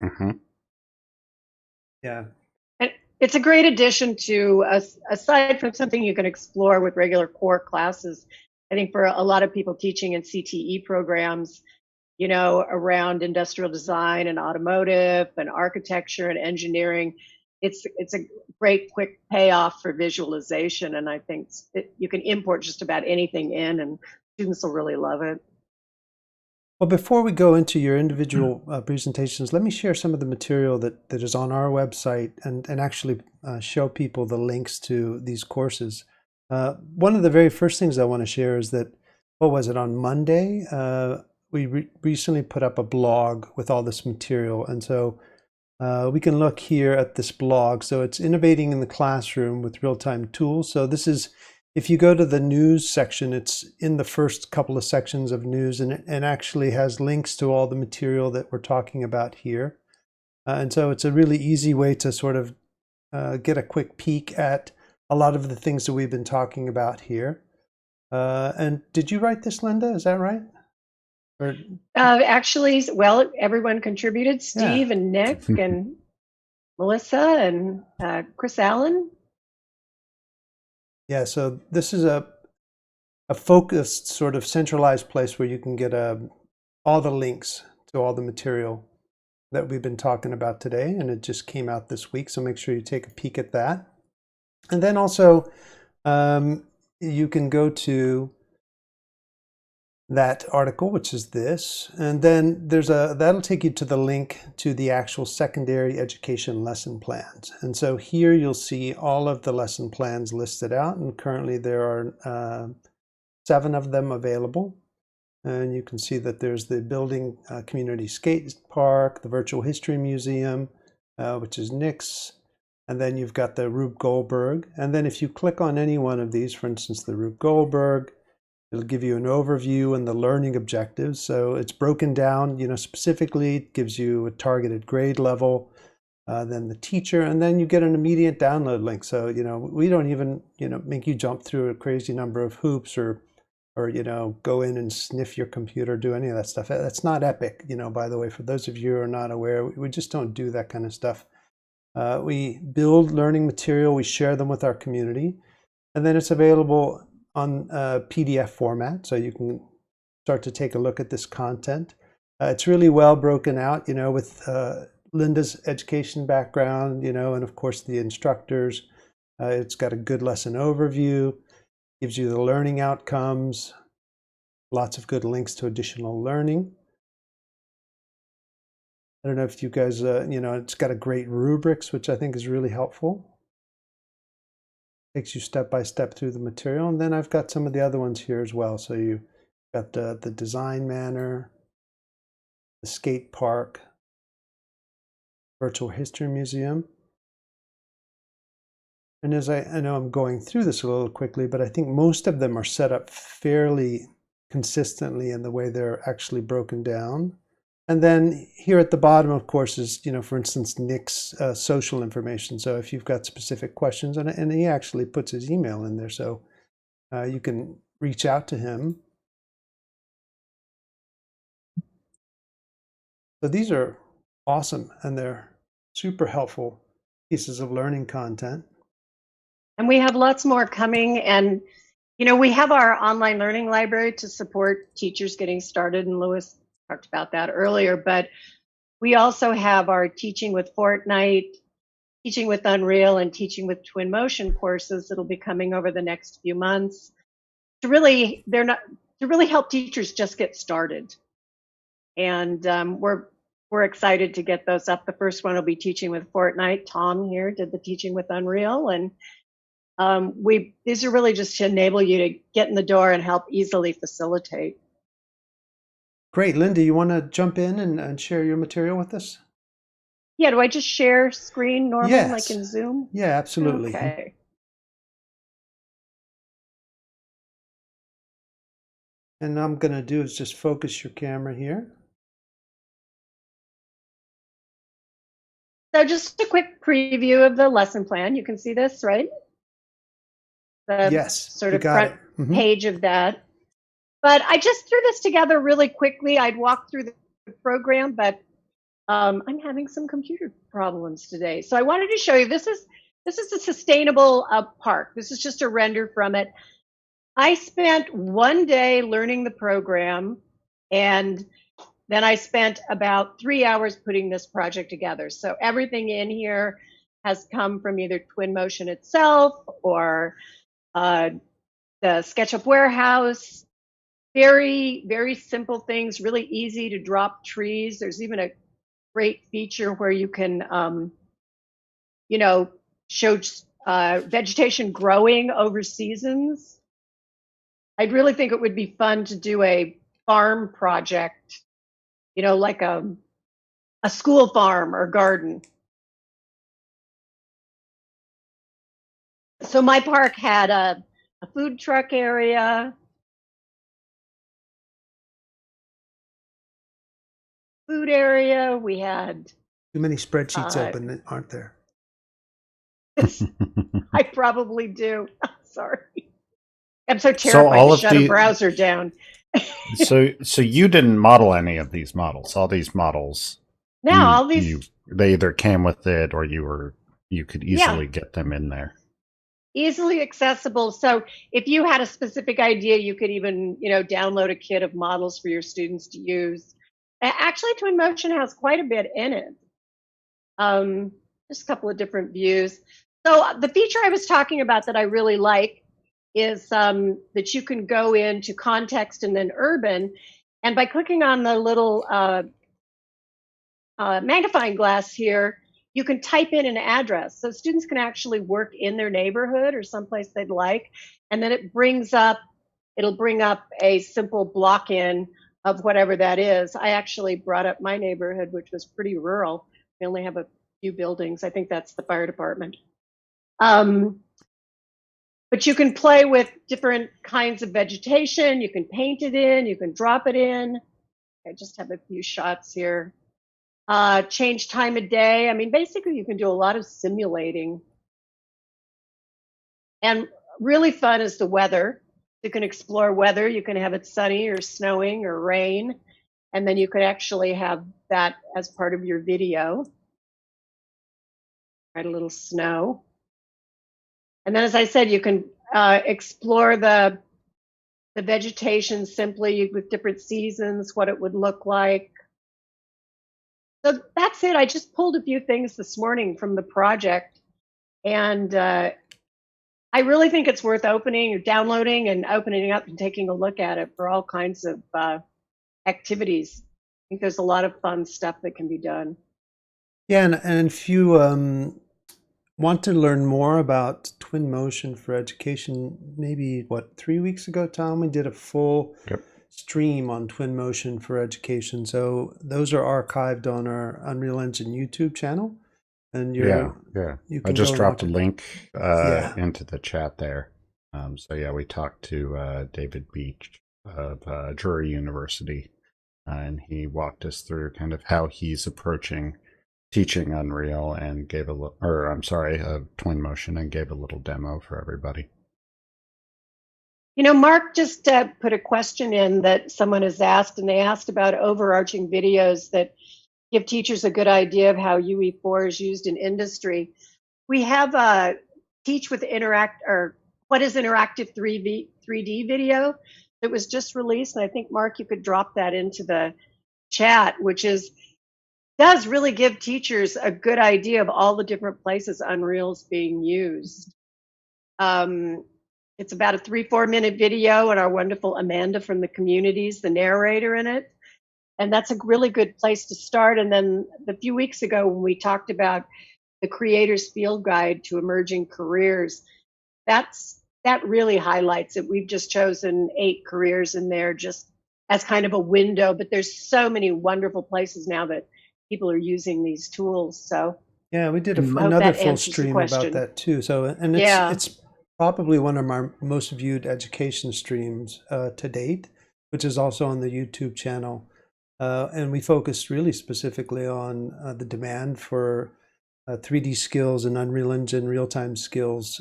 Mm-hmm. Yeah. And it's a great addition to, aside from something you can explore with regular core classes. I think for a lot of people teaching in CTE programs, around industrial design and automotive and architecture and engineering, it's a great quick payoff for visualization. And I think you can import just about anything in, and students will really love it. Well, before we go into your individual presentations, let me share some of the material that is on our website, and actually show people the links to these courses. One of the very first things I want to share is that, what was it, on Monday? We recently put up a blog with all this material. And so we can look here at this blog. So it's Innovating in the Classroom with Real-Time Tools. So this is, if you go to the news section, it's in the first couple of sections of news, and it actually has links to all the material that we're talking about here. And so it's a really easy way to sort of get a quick peek at a lot of the things that we've been talking about here. And did you write this, Linda? Is that right? Or, Actually, well, everyone contributed, Steve yeah. and Nick and Melissa and Chris Allen. Yeah, so this is a focused, sort of centralized place where you can get all the links to all the material that we've been talking about today, and it just came out this week, so make sure you take a peek at that. And then also, you can go to that article, which is this, and then that'll take you to the link to the actual secondary education lesson plans. And so here you'll see all of the lesson plans listed out, and currently there are 7 of them available. And you can see that there's the Building Community Skate Park, the Virtual History Museum, which is Nick's, and then you've got the Rube Goldberg. And then if you click on any one of these, for instance, the Rube Goldberg, it'll give you an overview and the learning objectives. So it's broken down, specifically. It gives you a targeted grade level, then the teacher, and then you get an immediate download link. So, we don't even, make you jump through a crazy number of hoops, or go in and sniff your computer, do any of that stuff. That's not Epic, by the way, for those of you who are not aware. We just don't do that kind of stuff. We build learning material, we share them with our community, and then it's available on PDF format, so you can start to take a look at this content. It's really well broken out, with Linda's education background, and of course the instructors. It's got a good lesson overview, gives you the learning outcomes, lots of good links to additional learning. I don't know if you guys, it's got a great rubrics, which I think is really helpful. Takes you step by step through the material. And then I've got some of the other ones here as well. So you've got the design manor, the skate park, virtual history museum. And as I know I'm going through this a little quickly, but I think most of them are set up fairly consistently in the way they're actually broken down. And then here at the bottom, of course, is, for instance, Nick's social information. So if you've got specific questions, and he actually puts his email in there, so you can reach out to him. So these are awesome, and they're super helpful pieces of learning content. And we have lots more coming. And, you know, we have our online learning library to support teachers getting started. And Louis talked about that earlier. But we also have our Teaching with Fortnite, Teaching with Unreal, and Teaching with Twinmotion courses that'll be coming over the next few months to really help teachers just get started. And we're excited to get those up. The first one will be Teaching with Fortnite. Tom here did the Teaching with Unreal, and these are really just to enable you to get in the door and help easily facilitate. Great. Linda, you want to jump in and share your material with us? Yeah, do I just share screen normal, Yes. like in Zoom? Yeah, absolutely. Okay. And I'm going to do is just focus your camera here. So just a quick preview of the lesson plan. You can see this, right? The Yes, sort you of got front it. page of that. But I just threw this together really quickly. I'd walk through the program, but I'm having some computer problems today. So I wanted to show you, this is a sustainable park. This is just a render from it. I spent one day learning the program, and then I spent about 3 hours putting this project together. So everything in here has come from either Twinmotion itself or the SketchUp Warehouse. Very, very simple things, really easy to drop trees. There's even a great feature where you can, you know, show vegetation growing over seasons. I'd really think it would be fun to do a farm project, you know, like a school farm or garden. So my park had a food truck area, food area. We had Too many spreadsheets open, aren't there? I probably do. Sorry. I'm so terrified to shut a browser down. So you didn't model any of these models. All these models. No, all these. They either came with it or you could easily get them in there. Easily accessible. So if you had a specific idea, you could even, you know, download a kit of models for your students to use. Actually, Twinmotion has quite a bit in it. Just a couple of different views. So the feature I was talking about that I really like is that you can go into context and then urban, and by clicking on the little magnifying glass here, you can type in an address. So students can actually work in their neighborhood or someplace they'd like, and then it'll bring up a simple block-in of whatever that is. I actually brought up my neighborhood, which was pretty rural. We only have a few buildings. I think that's the fire department. But you can play with different kinds of vegetation. You can paint it in, you can drop it in. I just have a few shots here. Change time of day. I mean, basically you can do a lot of simulating. And really fun is the weather. You can explore weather. You can have it sunny or snowing or rain. And then you could actually have that as part of your video. Write a little snow. And then, as I said, you can explore the vegetation simply with different seasons, what it would look like. So that's it. I just pulled a few things this morning from the project. And I really think it's worth opening or downloading and opening up and taking a look at it for all kinds of activities. I think there's a lot of fun stuff that can be done. Yeah, and if you want to learn more about Twinmotion for education, maybe 3 weeks ago, Tom, we did a full stream on Twinmotion for education. So those are archived on our Unreal Engine YouTube channel. And you I just dropped a link into the chat there. So yeah, we talked to David Beach of Drury University, and he walked us through kind of how he's approaching teaching Unreal and gave Twinmotion and gave a little demo for everybody. You know, Mark just put a question in that someone has asked, and they asked about overarching videos that give teachers a good idea of how UE4 is used in industry. We have Teach with Interact, or what is interactive 3D video that was just released. And I think, Mark, you could drop that into the chat, which does really give teachers a good idea of all the different places Unreal's being used. It's about a 3-4 minute video, and our wonderful Amanda from the Communities, the narrator in it. And that's a really good place to start. And then a few weeks ago, when we talked about the Creator's Field Guide to Emerging Careers, that really highlights it. We've just chosen 8 careers in there just as kind of a window, but there's so many wonderful places now that people are using these tools. So yeah, we did I hope another that full answers the stream about question. that too. So, and Yeah. it's probably one of our most viewed education streams to date, which is also on the YouTube channel. And we focused really specifically on the demand for 3D skills and Unreal Engine real-time skills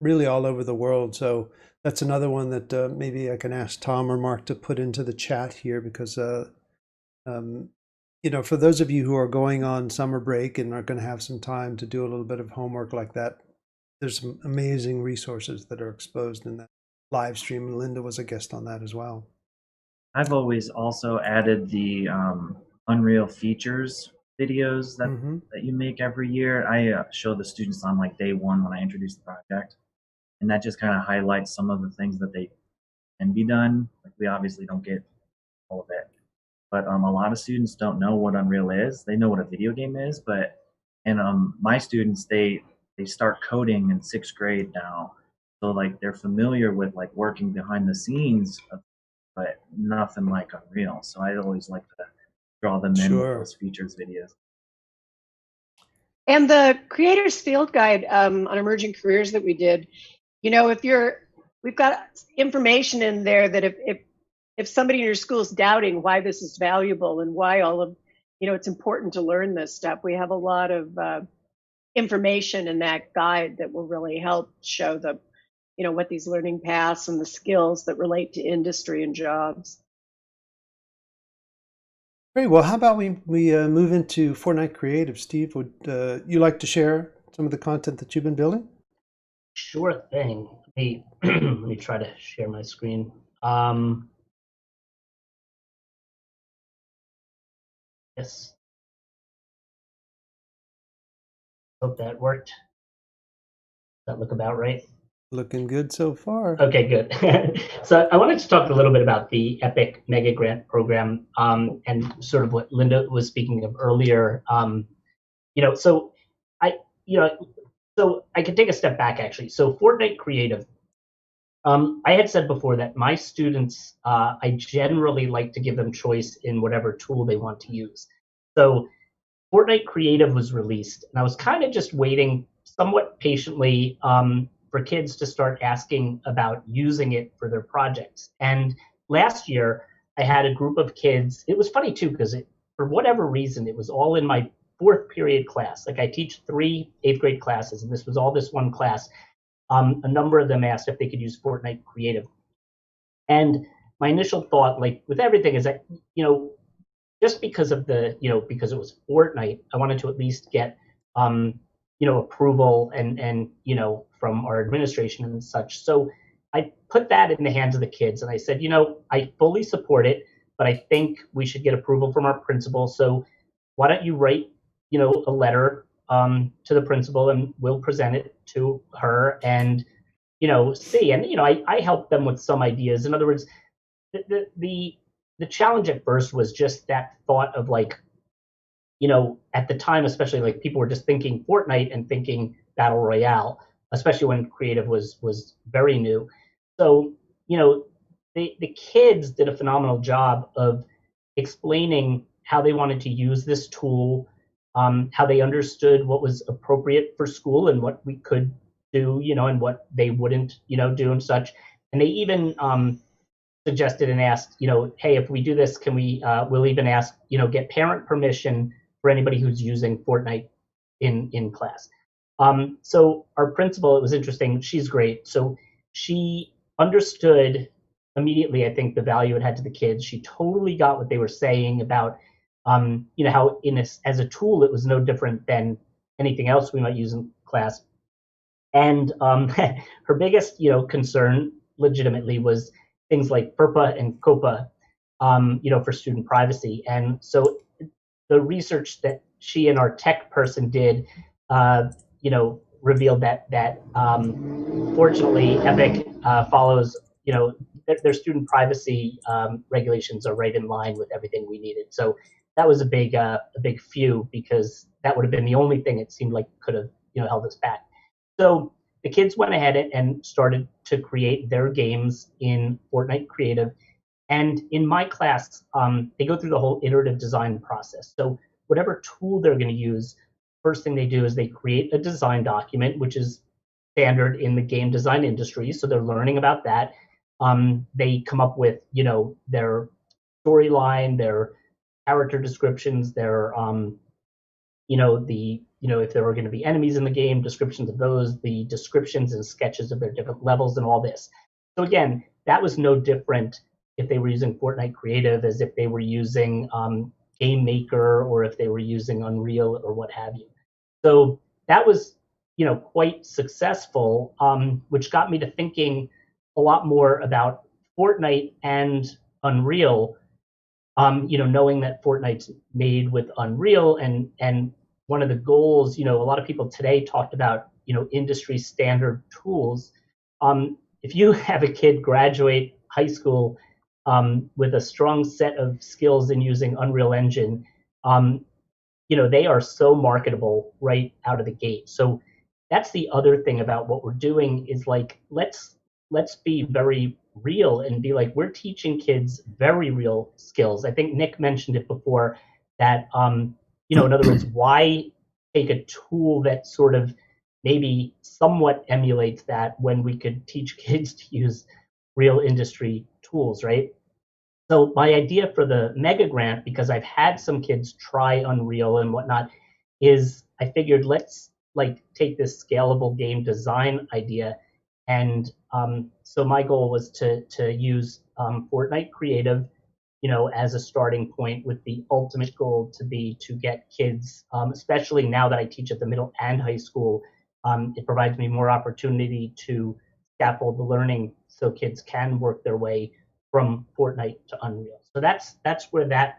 really all over the world. So that's another one that maybe I can ask Tom or Mark to put into the chat here, because you know, for those of you who are going on summer break and are going to have some time to do a little bit of homework like that, there's some amazing resources that are exposed in that live stream. And Linda was a guest on that as well. I've always also added the Unreal features videos that you make every year. I show the students on like day one when I introduce the project, and that just kind of highlights some of the things that they can be done. Like, we obviously don't get all of it, but a lot of students don't know what Unreal is. They know what a video game is, but my students, they start coding in 6th grade now, so like they're familiar with like working behind the scenes, but nothing like Unreal. So I always like to draw them in with those features videos. And the Creator's Field Guide on emerging careers that we did, you know, we've got information in there that if somebody in your school is doubting why this is valuable and why it's important to learn this stuff, we have a lot of information in that guide that will really help show what these learning paths and the skills that relate to industry and jobs. Great. Well, how about we move into Fortnite Creative? Steve, would you like to share some of the content that you've been building? Sure thing. Let me try to share my screen. Yes. Hope that worked. Does that look about right? Looking good so far. Okay, good. So I wanted to talk a little bit about the EPIC Mega Grant Program and sort of what Linda was speaking of earlier. So I can take a step back actually. So Fortnite Creative, I had said before that my students, I generally like to give them choice in whatever tool they want to use. So Fortnite Creative was released, and I was kind of just waiting somewhat patiently for kids to start asking about using it for their projects. And last year, I had a group of kids. It was funny too, because for whatever reason, it was all in my 4th period class. Like, I teach 3 8th grade classes, and this was all this one class. A number of them asked if they could use Fortnite Creative. And my initial thought, like with everything, is that, just because of because it was Fortnite, I wanted to at least get, approval and from our administration and such. So I put that in the hands of the kids, and I said, I fully support it, but I think we should get approval from our principal. So why don't you write, a letter to the principal, and we'll present it to her and, see. And, I helped them with some ideas. In other words, the challenge at first was just that thought of like, at the time, especially, like, people were just thinking Fortnite and thinking Battle Royale, especially when Creative was very new. So, the kids did a phenomenal job of explaining how they wanted to use this tool, how they understood what was appropriate for school and what we could do, and what they wouldn't, do and such. And they even suggested and asked, hey, if we do this, can we'll even ask, get parent permission for anybody who's using Fortnite in class. So our principal, it was interesting. She's great. So she understood immediately, I think, the value it had to the kids. She totally got what they were saying about, how as a tool, it was no different than anything else we might use in class. And her biggest, concern legitimately was things like FERPA and COPA, for student privacy. And so the research that she and our tech person did, revealed that fortunately Epic follows, their student privacy regulations are right in line with everything we needed. So that was a big few, because that would have been the only thing it seemed like could have held us back. So the kids went ahead and started to create their games in Fortnite Creative. And in my class, they go through the whole iterative design process. So whatever tool they're going to use, first thing they do is they create a design document, which is standard in the game design industry. So they're learning about that. They come up with, their storyline, their character descriptions, their if there were going to be enemies in the game, descriptions of those, the descriptions and sketches of their different levels and all this. So again, that was no different if they were using Fortnite Creative as if they were using Game Maker, or if they were using Unreal or what have you. So that was, quite successful, which got me to thinking a lot more about Fortnite and Unreal. Knowing that Fortnite's made with Unreal, and one of the goals, a lot of people today talked about, industry standard tools. If you have a kid graduate high school with a strong set of skills in using Unreal Engine, they are so marketable right out of the gate. So that's the other thing about what we're doing is like, let's be very real and be like, we're teaching kids very real skills. I think Nick mentioned it before that, in other words, why take a tool that sort of maybe somewhat emulates that when we could teach kids to use real industry tools, right? So my idea for the mega grant, because I've had some kids try Unreal and whatnot, is I figured let's like take this scalable game design idea. And so my goal was to use Fortnite Creative, as a starting point, with the ultimate goal to be to get kids, especially now that I teach at the middle and high school, it provides me more opportunity to scaffold the learning so kids can work their way from Fortnite to Unreal. So that's where that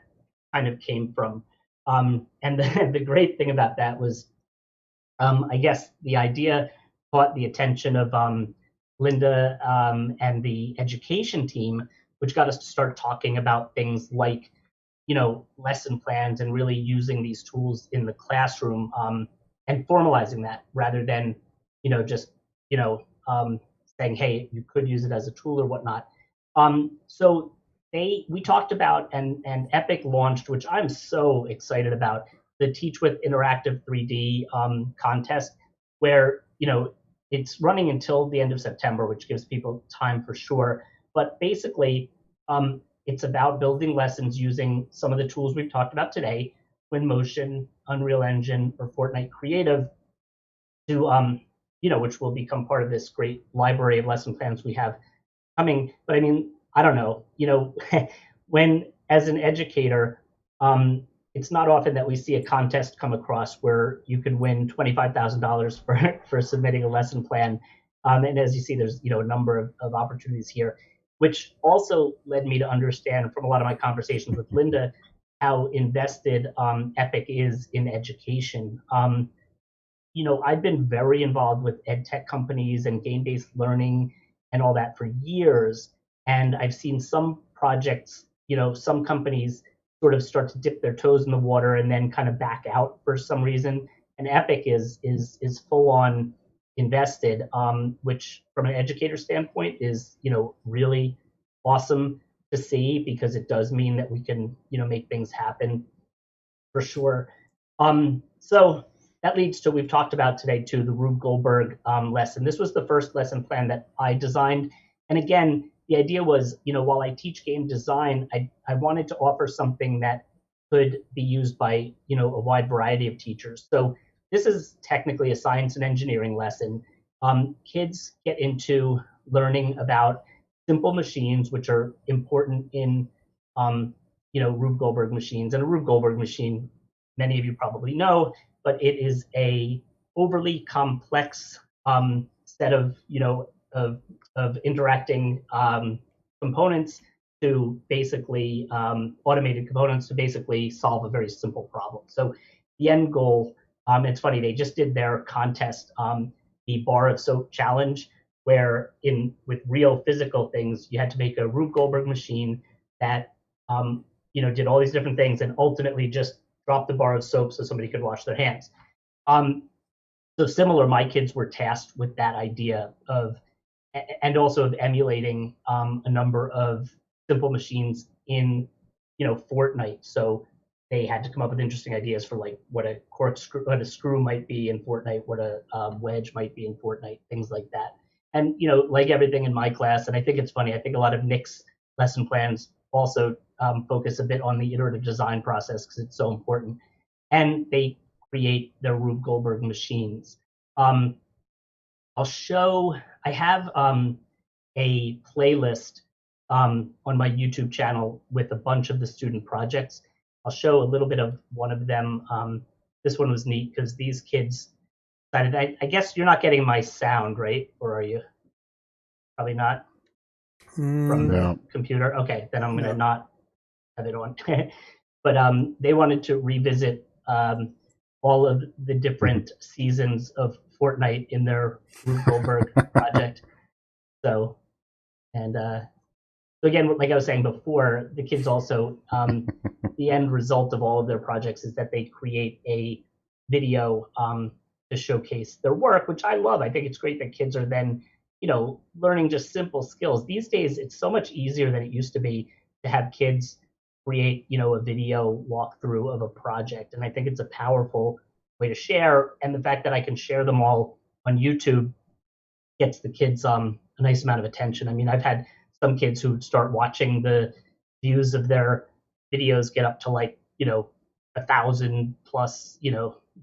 kind of came from. And the great thing about that was, I guess the idea caught the attention of Linda and the education team, which got us to start talking about things like, lesson plans and really using these tools in the classroom, and formalizing that rather than, just, saying, hey, you could use it as a tool or whatnot. So we talked about, and Epic launched, which I'm so excited about, the Teach with Interactive 3D contest, where it's running until the end of September, which gives people time for sure. But basically, it's about building lessons using some of the tools we've talked about today, Twinmotion, Unreal Engine, or Fortnite Creative, to which will become part of this great library of lesson plans we have coming. But I mean, I don't know, when as an educator, it's not often that we see a contest come across where you can win $25,000 for submitting a lesson plan. And as you see, there's a number of opportunities here, which also led me to understand from a lot of my conversations with Linda how invested Epic is in education. I've been very involved with ed tech companies and game-based learning and all that for years. And I've seen some projects, some companies sort of start to dip their toes in the water and then kind of back out for some reason. And Epic is full on invested, which from an educator standpoint is, really awesome to see, because it does mean that we can, make things happen for sure. So that leads to, we've talked about today too, the Rube Goldberg lesson. This was the first lesson plan that I designed. And again, the idea was, while I teach game design, I wanted to offer something that could be used by, a wide variety of teachers. So this is technically a science and engineering lesson. Kids get into learning about simple machines, which are important in, Rube Goldberg machines. And a Rube Goldberg machine, many of you probably know, but it is a overly complex set of of interacting components to basically automated components to basically solve a very simple problem. So the end goal, it's funny, they just did their contest, the bar of soap challenge, where with real physical things, you had to make a Rube Goldberg machine that did all these different things and ultimately just dropped the bar of soap so somebody could wash their hands. So similar, my kids were tasked with that idea of, and also of emulating a number of simple machines in, Fortnite. So they had to come up with interesting ideas for like what a corkscrew, what a screw might be in Fortnite, what a wedge might be in Fortnite, things like that. And like everything in my class, and I think it's funny, I think a lot of Nick's lesson plans also focus a bit on the iterative design process because it's so important. And they create their Rube Goldberg machines. I'll show, I have a playlist on my YouTube channel with a bunch of the student projects. I'll show a little bit of one of them. This one was neat because these kids decided, I guess you're not getting my sound, right? Or are you? Probably not from the computer. Okay, then I'm gonna not have it on. But they wanted to revisit all of the different seasons of Fortnite in their Rube Goldberg project. So, and so again, like I was saying before, the kids also, the end result of all of their projects is that they create a video to showcase their work, which I love. I think it's great that kids are then, learning just simple skills. These days, it's so much easier than it used to be to have kids create, a video walkthrough of a project. And I think it's a powerful way to share. And the fact that I can share them all on YouTube gets the kids a nice amount of attention. I mean, I've had some kids who start watching the views of their videos get up to like, 1,000 plus,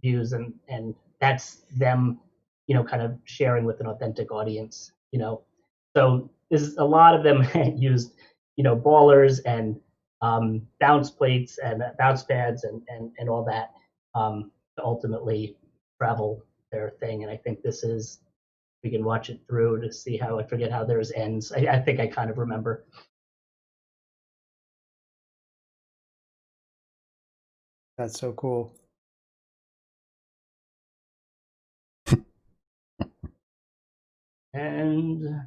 views, and that's them, kind of sharing with an authentic audience, So there's a lot of them used, ballers and bounce plates and bounce pads and all that to ultimately travel their thing. And I think this is, we can watch it through to see how, I forget how theirs ends. I think I kind of remember. That's so cool. And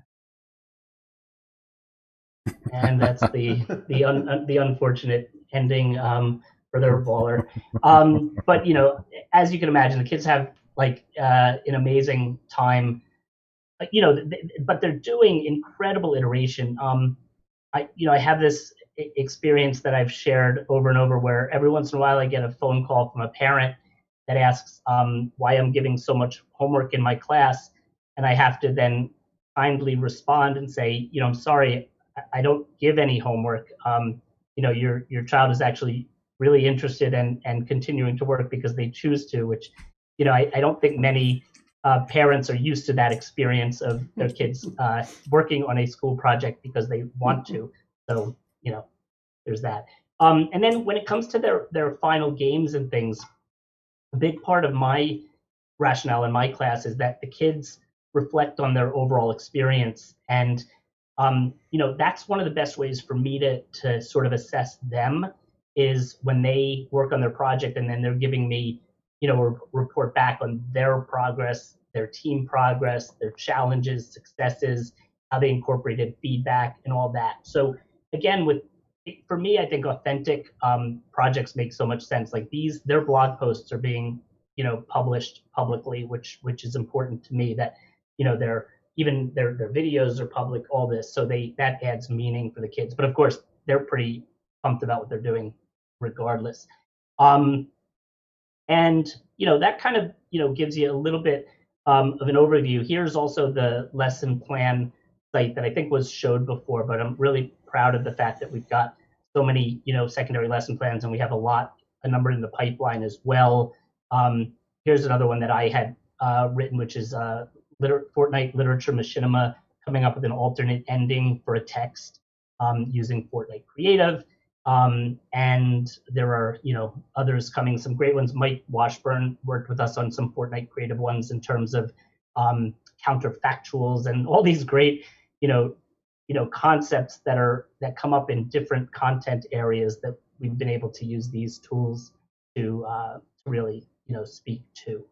that's the unfortunate ending for their baller. But as you can imagine, the kids have like an amazing time. But they're doing incredible iteration. I have this experience that I've shared over and over, where every once in a while I get a phone call from a parent that asks why I'm giving so much homework in my class, and I have to then kindly respond and say, I'm sorry, I don't give any homework. Your child is actually really interested and continuing to work because they choose to, which, I don't think many parents are used to that experience of their kids working on a school project because they want to. So, there's that. And then when it comes to their final games and things, a big part of my rationale in my class is that the kids reflect on their overall experience. And, that's one of the best ways for me to sort of assess them is when they work on their project and then they're giving me, a report back on their progress, their team progress, their challenges, successes, how they incorporated feedback and all that. So again, for me, I think authentic projects make so much sense. Like their blog posts are being, published publicly, which is important to me. That, their videos are public, all this. So that adds meaning for the kids. But of course, they're pretty pumped about what they're doing regardless. And that kind of gives you a little bit of an overview. Here's also the lesson plan site that I think was showed before, but I'm really proud of the fact that we've got so many secondary lesson plans, and we have a number in the pipeline as well. Here's another one that I had written, which is Fortnite Literature Machinima, coming up with an alternate ending for a text using Fortnite Creative. And there are, others coming, some great ones. Mike Washburn worked with us on some Fortnite Creative ones in terms of counterfactuals and all these great, concepts that come up in different content areas that we've been able to use these tools to really, speak to.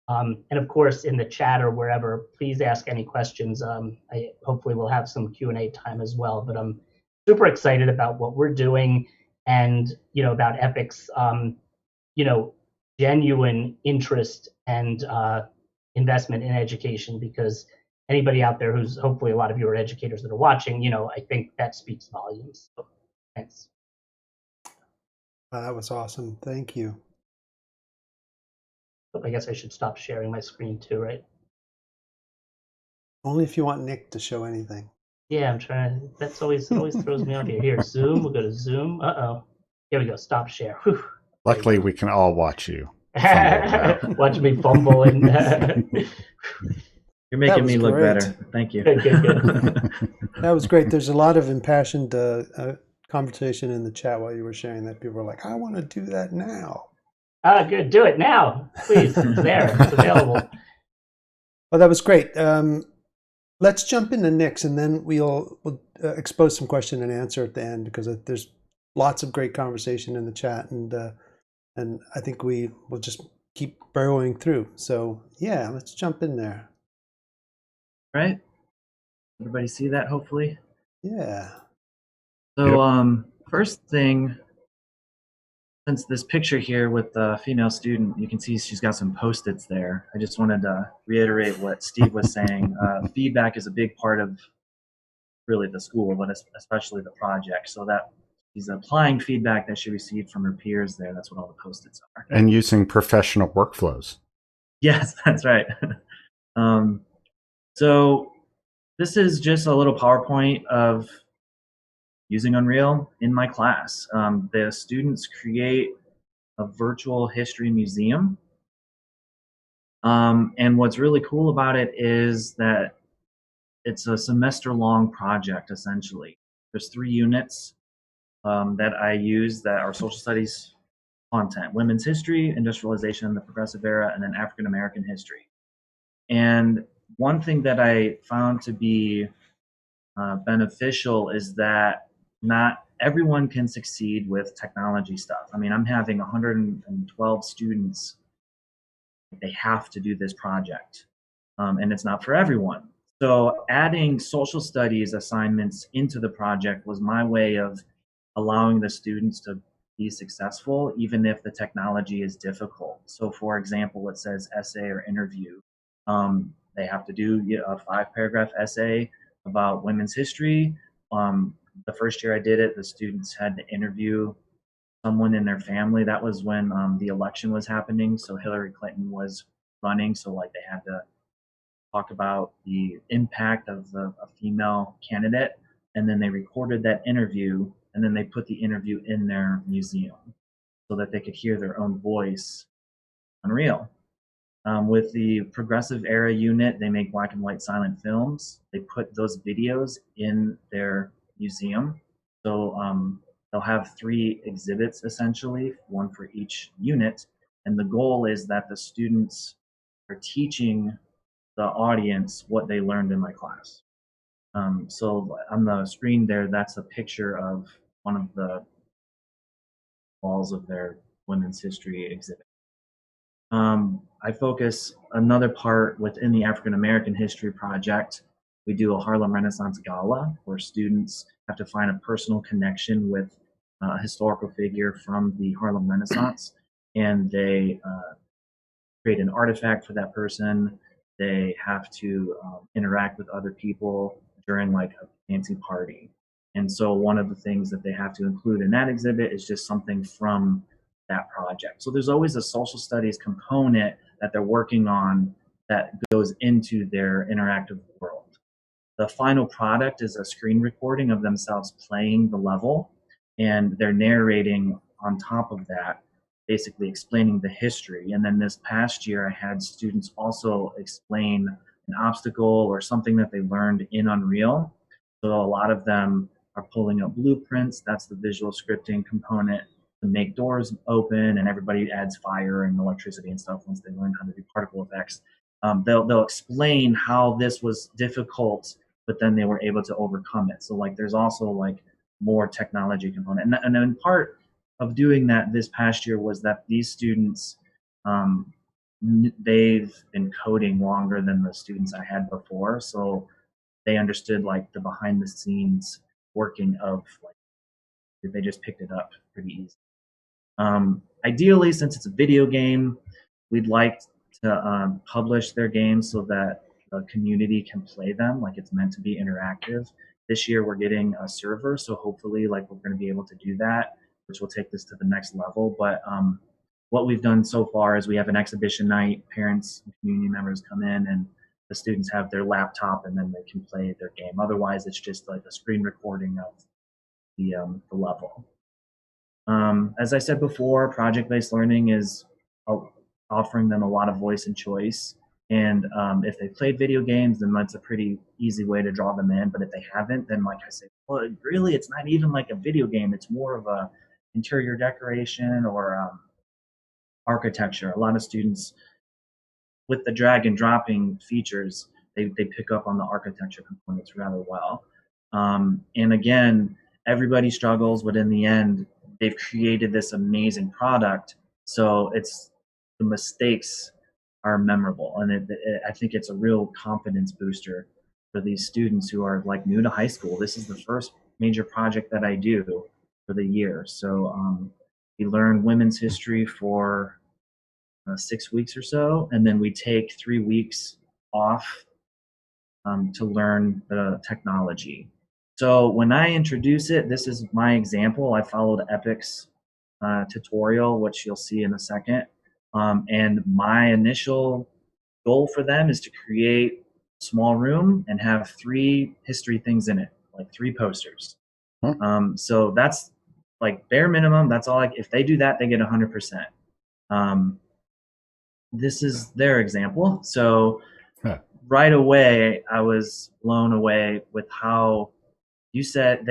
And of course, in the chat or wherever, please ask any questions. Hopefully we'll have some Q&A time as well, but I'm super excited about what we're doing and, about Epic's, genuine interest and investment in education, because anybody out there who's, hopefully a lot of you are educators that are watching, I think that speaks volumes. So, thanks. That was awesome. Thank you. I guess I should stop sharing my screen too, right? Only if you want Nick to show anything. Yeah, I'm trying to. It always throws me off here. Here, Zoom. We'll go to Zoom. Here we go. Stop share. Whew. Luckily, we can all watch you. Watch me fumble and. You're making me look great. better. Thank you. Good. That was great. There's a lot of impassioned conversation in the chat while you were sharing that. People were like, I want to do that now. Good. Do it now, please. It's there. It's available. Well, that was great. Let's jump into Nick's, and then we'll expose some question and answer at the end, because there's lots of great conversation in the chat, and I think we will just keep burrowing through. So yeah, let's jump in there. Right? Everybody see that, hopefully? Yeah. So first thing, since this picture here with the female student, you can see she's got some Post-its there. I just wanted to reiterate what Steve was saying. Feedback is a big part of really the school, but especially the project. So that she's applying feedback that she received from her peers there. That's what all the Post-its are. And using professional workflows. Yes, that's right. So this is just a little PowerPoint of using Unreal in my class. The students create a virtual history museum. And what's really cool about it is that it's a semester-long project, essentially. There's 3 units that I use that are social studies content: women's history, industrialization, the progressive era, and then African American history. And one thing that I found to be beneficial is that not everyone can succeed with technology stuff. I mean, I'm having 112 students. They have to do this project, and it's not for everyone. So adding social studies assignments into the project was my way of allowing the students to be successful, even if the technology is difficult. So for example, it says essay or interview. They have to do a 5-paragraph essay about women's history. The first year I did it, the students had to interview someone in their family. That was when the election was happening. So Hillary Clinton was running. So like they had to talk about the impact of a female candidate. And then they recorded that interview, and then they put the interview in their museum so that they could hear their own voice. Unreal. With the progressive era unit, they make black and white silent films. They put those videos in their museum. So they'll have 3 exhibits, essentially, 1 for each unit. And the goal is that the students are teaching the audience what they learned in my class. So on the screen there, that's a picture of one of the walls of their women's history exhibit. I focus another part within the African American History Project. We do a Harlem Renaissance Gala where students have to find a personal connection with a historical figure from the Harlem Renaissance, and they create an artifact for that person. They have to interact with other people during like a fancy party. And so one of the things that they have to include in that exhibit is just something from that project. So there's always a social studies component that they're working on that goes into their interactive world. The final product is a screen recording of themselves playing the level, and they're narrating on top of that, basically explaining the history. And then this past year, I had students also explain an obstacle or something that they learned in Unreal. So a lot of them are pulling up blueprints. That's the visual scripting component to make doors open, and everybody adds fire and electricity and stuff once they learn how to do particle effects. they'll explain how this was difficult, but then they were able to overcome it. So like there's also like more technology component, and then part of doing that this past year was that these students, they've been coding longer than the students I had before, so they understood like the behind the scenes working of like, they just picked it up pretty easy. Ideally, since it's a video game, we'd like to publish their games so that the community can play them, like it's meant to be interactive. This year we're getting a server, so hopefully like we're going to be able to do that, which will take this to the next level. But what we've done so far is we have an exhibition night. Parents and community members come in, and the students have their laptop, and then they can play their game. Otherwise, it's just like a screen recording of the level. As I said before, project-based learning is offering them a lot of voice and choice. And if they played video games, then that's a pretty easy way to draw them in. But if they haven't, then like I say, well, really, it's not even like a video game. It's more of a interior decoration or architecture. A lot of students with the drag and dropping features, they pick up on the architecture components rather well. And again, everybody struggles, but in the end, they've created this amazing product. So it's the mistakes are memorable, and I think it's a real confidence booster for these students who are like new to high school. This is the first major project that I do for the year. So we learn women's history for 6 weeks or so, and then we take 3 weeks off to learn the technology. So when I introduce it, this is my example. I followed Epic's tutorial, which you'll see in a second. And my initial goal for them is to create a small room and have 3 history things in it, like 3 posters. So that's like bare minimum. That's all. If they do that, they get 100%. This is their example. So right away, I was blown away with how you said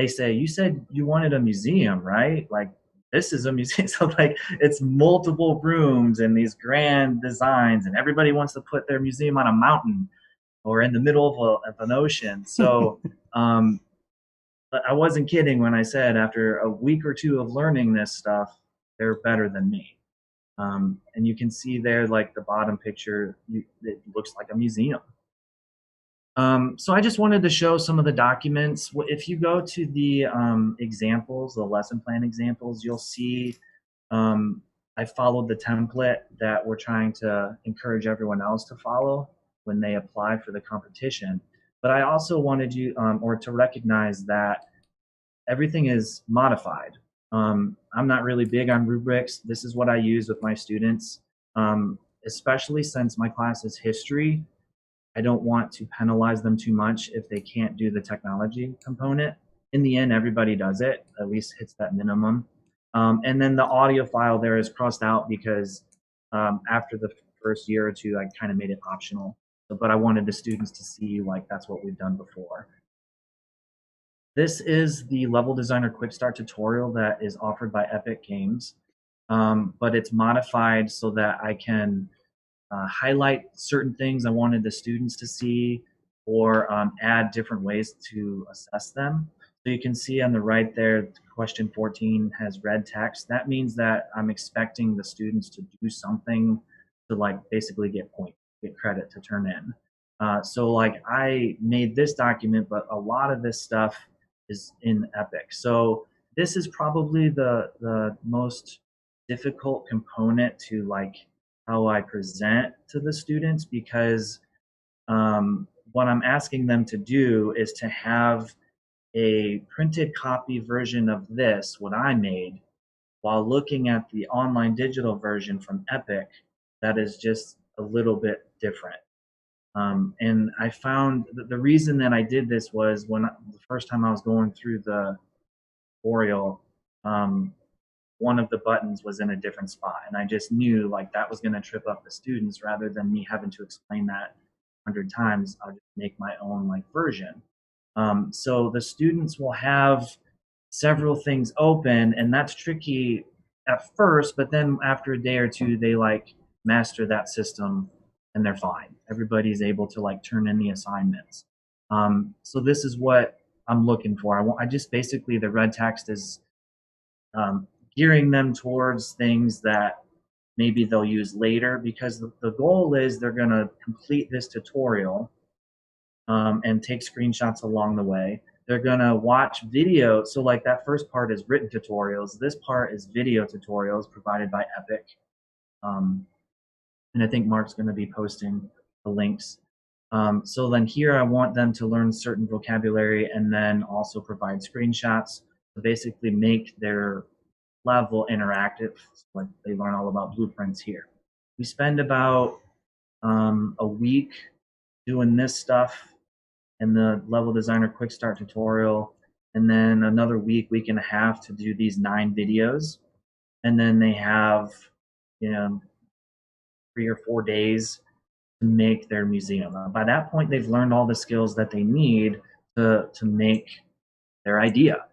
you wanted a museum, right? Like this is a museum. So like it's multiple rooms and these grand designs, and everybody wants to put their museum on a mountain or in the middle of an ocean. So but I wasn't kidding when I said after a week or 2 of learning this stuff, they're better than me. And you can see there, like the bottom picture, it looks like a museum. So I just wanted to show some of the documents. If you go to the examples, the lesson plan examples, you'll see I followed the template that we're trying to encourage everyone else to follow when they apply for the competition. But I also wanted you or to recognize that everything is modified. I'm not really big on rubrics. This is what I use with my students, especially since my class is history. I don't want to penalize them too much if they can't do the technology component. In the end, everybody does it, at least hits that minimum. And then the audio file there is crossed out because after the first year or 2, I kind of made it optional. But I wanted the students to see like that's what we've done before. This is the Level Designer Quick Start tutorial that is offered by Epic Games, but it's modified so that I can highlight certain things I wanted the students to see or add different ways to assess them. So you can see on the right there, question 14 has red text. That means that I'm expecting the students to do something to like basically get points, get credit to turn in. So like I made this document, but a lot of this stuff is in Epic. So this is probably the most difficult component to like how I present to the students, because what I'm asking them to do is to have a printed copy version of this, what I made, while looking at the online digital version from Epic that is just a little bit different. And I found that the reason that I did this was the first time I was going through the tutorial, one of the buttons was in a different spot, and I just knew like that was going to trip up the students. Rather than me having to explain that 100 times, I'll just make my own like version. So the students will have several things open, and that's tricky at first, but then after a day or 2, they like master that system and they're fine. Everybody's able to like turn in the assignments. So this is what I'm looking for. I just basically, the red text is gearing them towards things that maybe they'll use later, because the goal is they're going to complete this tutorial and take screenshots along the way. They're going to watch video. So like that first part is written tutorials. This part is video tutorials provided by Epic. And I think Mark's going to be posting the links. So then here I want them to learn certain vocabulary and then also provide screenshots to basically make their level interactive. So like they learn all about blueprints here. We spend about a week doing this stuff in the level designer quick start tutorial, and then another week and a half to do these 9 videos. And then they have, 3 or 4 days to make their museum. By that point, they've learned all the skills that they need to make their idea.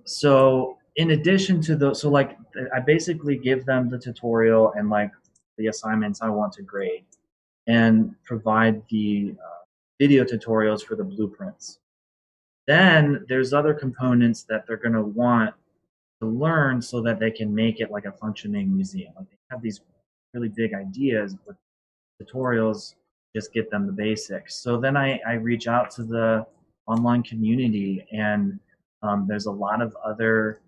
So in addition to those, so like I basically give them the tutorial and like the assignments I want to grade, and provide the video tutorials for the blueprints. Then there's other components that they're going to want to learn so that they can make it like a functioning museum. Like they have these really big ideas, but tutorials just get them the basics. So then I reach out to the online community, and there's a lot of other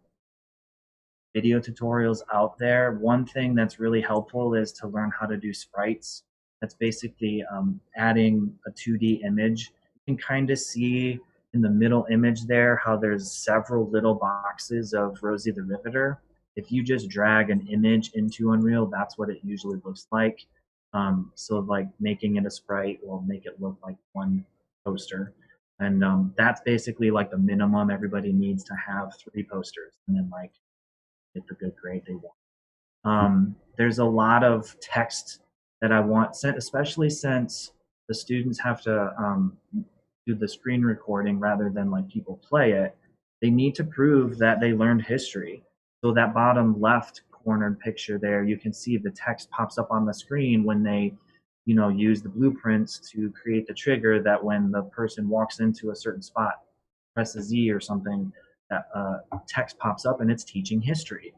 video tutorials out there. One thing that's really helpful is to learn how to do sprites. That's basically adding a 2D image. You can kind of see in the middle image there how there's several little boxes of Rosie the Riveter. If you just drag an image into Unreal, that's what it usually looks like. So like making it a sprite will make it look like one poster. And that's basically like the minimum everybody needs to have 3 posters, and then like get the good grade they want. There's a lot of text that I want, especially since the students have to do the screen recording rather than like people play it. They need to prove that they learned history. So that bottom left cornered picture there, you can see the text pops up on the screen when they use the blueprints to create the trigger that when the person walks into a certain spot, presses Z or something, that text pops up and it's teaching history.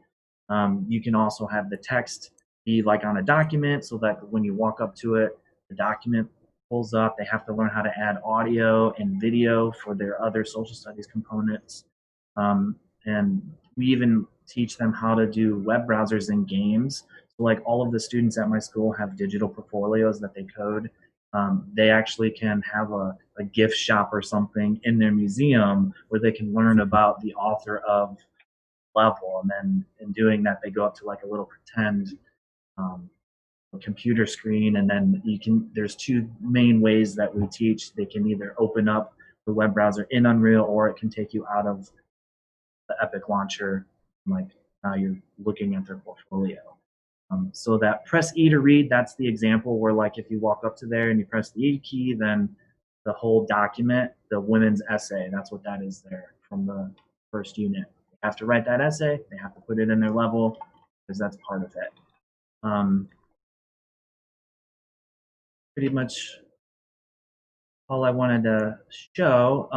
You can also have the text be like on a document so that when you walk up to it, the document pulls up. They have to learn how to add audio and video for their other social studies components. And we even teach them how to do web browsers and games. So like all of the students at my school have digital portfolios that they code. They actually can have a gift shop or something in their museum where they can learn about the author of level, and then in doing that they go up to like a little pretend computer screen, and then there's 2 main ways that we teach. They can either open up the web browser in Unreal, or it can take you out of the Epic launcher, like now you're looking at their portfolio. So that press E to read, that's the example where like if you walk up to there and you press the E key, then the whole document, the women's essay, that's what that is there from the first unit. They have to write that essay, they have to put it in their level because that's part of it. Pretty much all I wanted to show.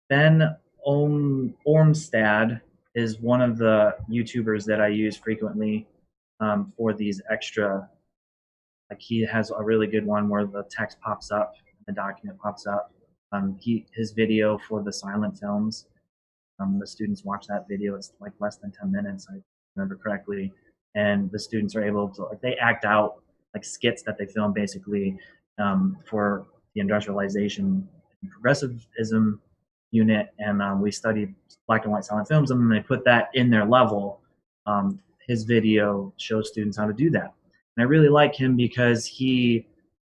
Ben Ormstad is one of the YouTubers that I use frequently for these extra. Like he has a really good one where the text pops up, the document pops up. His video for the silent films. The students watch that video. It's like less than 10 minutes, I remember correctly, and the students are able to they act out like skits that they film basically for the industrialization and progressivism unit, and we studied black and white silent films, and then they put that in their level. His video shows students how to do that, and I really like him because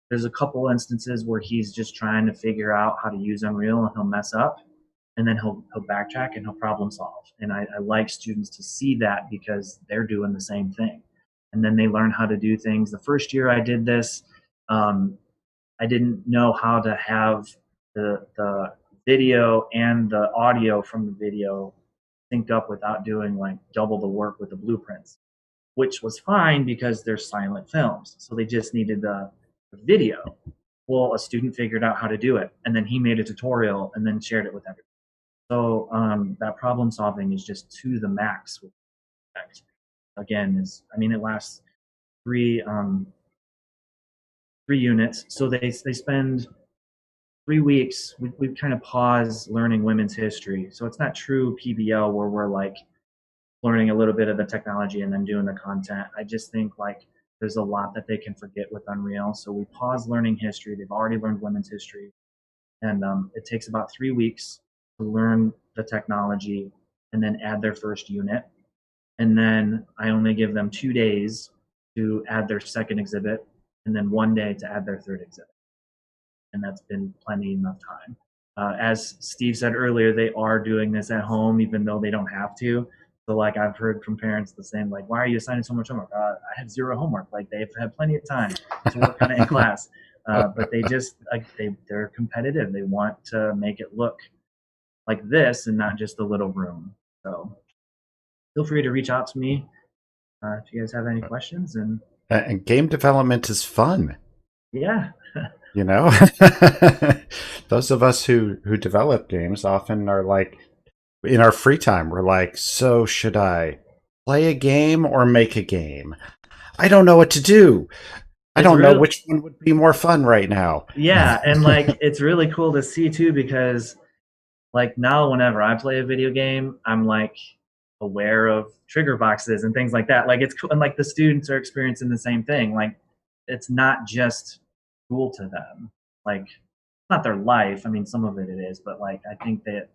there's a couple instances where he's just trying to figure out how to use Unreal and he'll mess up, and then he'll backtrack and he'll problem solve. And I like students to see that because they're doing the same thing, and then they learn how to do things. The first year I did this, I didn't know how to have the video and the audio from the video sync up without doing like double the work with the blueprints. which was fine because they're silent films. So they just needed the video. Well, a student figured out how to do it, and then he made a tutorial and then shared it with everyone. So that problem solving is just to the max. Again, it lasts three units. So they spend 3 weeks. We kind of pause learning women's history. So it's not true PBL where we're like learning a little bit of the technology and then doing the content. I just think like there's a lot that they can forget with Unreal. So we pause learning history. They've already learned women's history. And it takes about 3 weeks to learn the technology and then add their first unit. And then I only give them 2 days to add their second exhibit and then 1 day to add their third exhibit. And that's been plenty enough time. As Steve said earlier, they are doing this at home even though they don't have to. So like I've heard from parents the same, like, why are you assigning so much homework? I have zero homework. Like they've had plenty of time to work on it in class. But they just they're competitive. They want to make it look like this and not just a little room. So feel free to reach out to me if you guys have any questions. And game development is fun. Yeah. You know, those of us who develop games often are like, in our free time, we're like, so should I play a game or make a game? I don't know what to do. I don't know which one would be more fun right now. Yeah, and like it's really cool to see too because like now whenever I play a video game, I'm like aware of trigger boxes and things like that. Like it's cool, and like the students are experiencing the same thing. Like it's not just cool to them. Like it's not their life. I mean, some of it is, but like I think that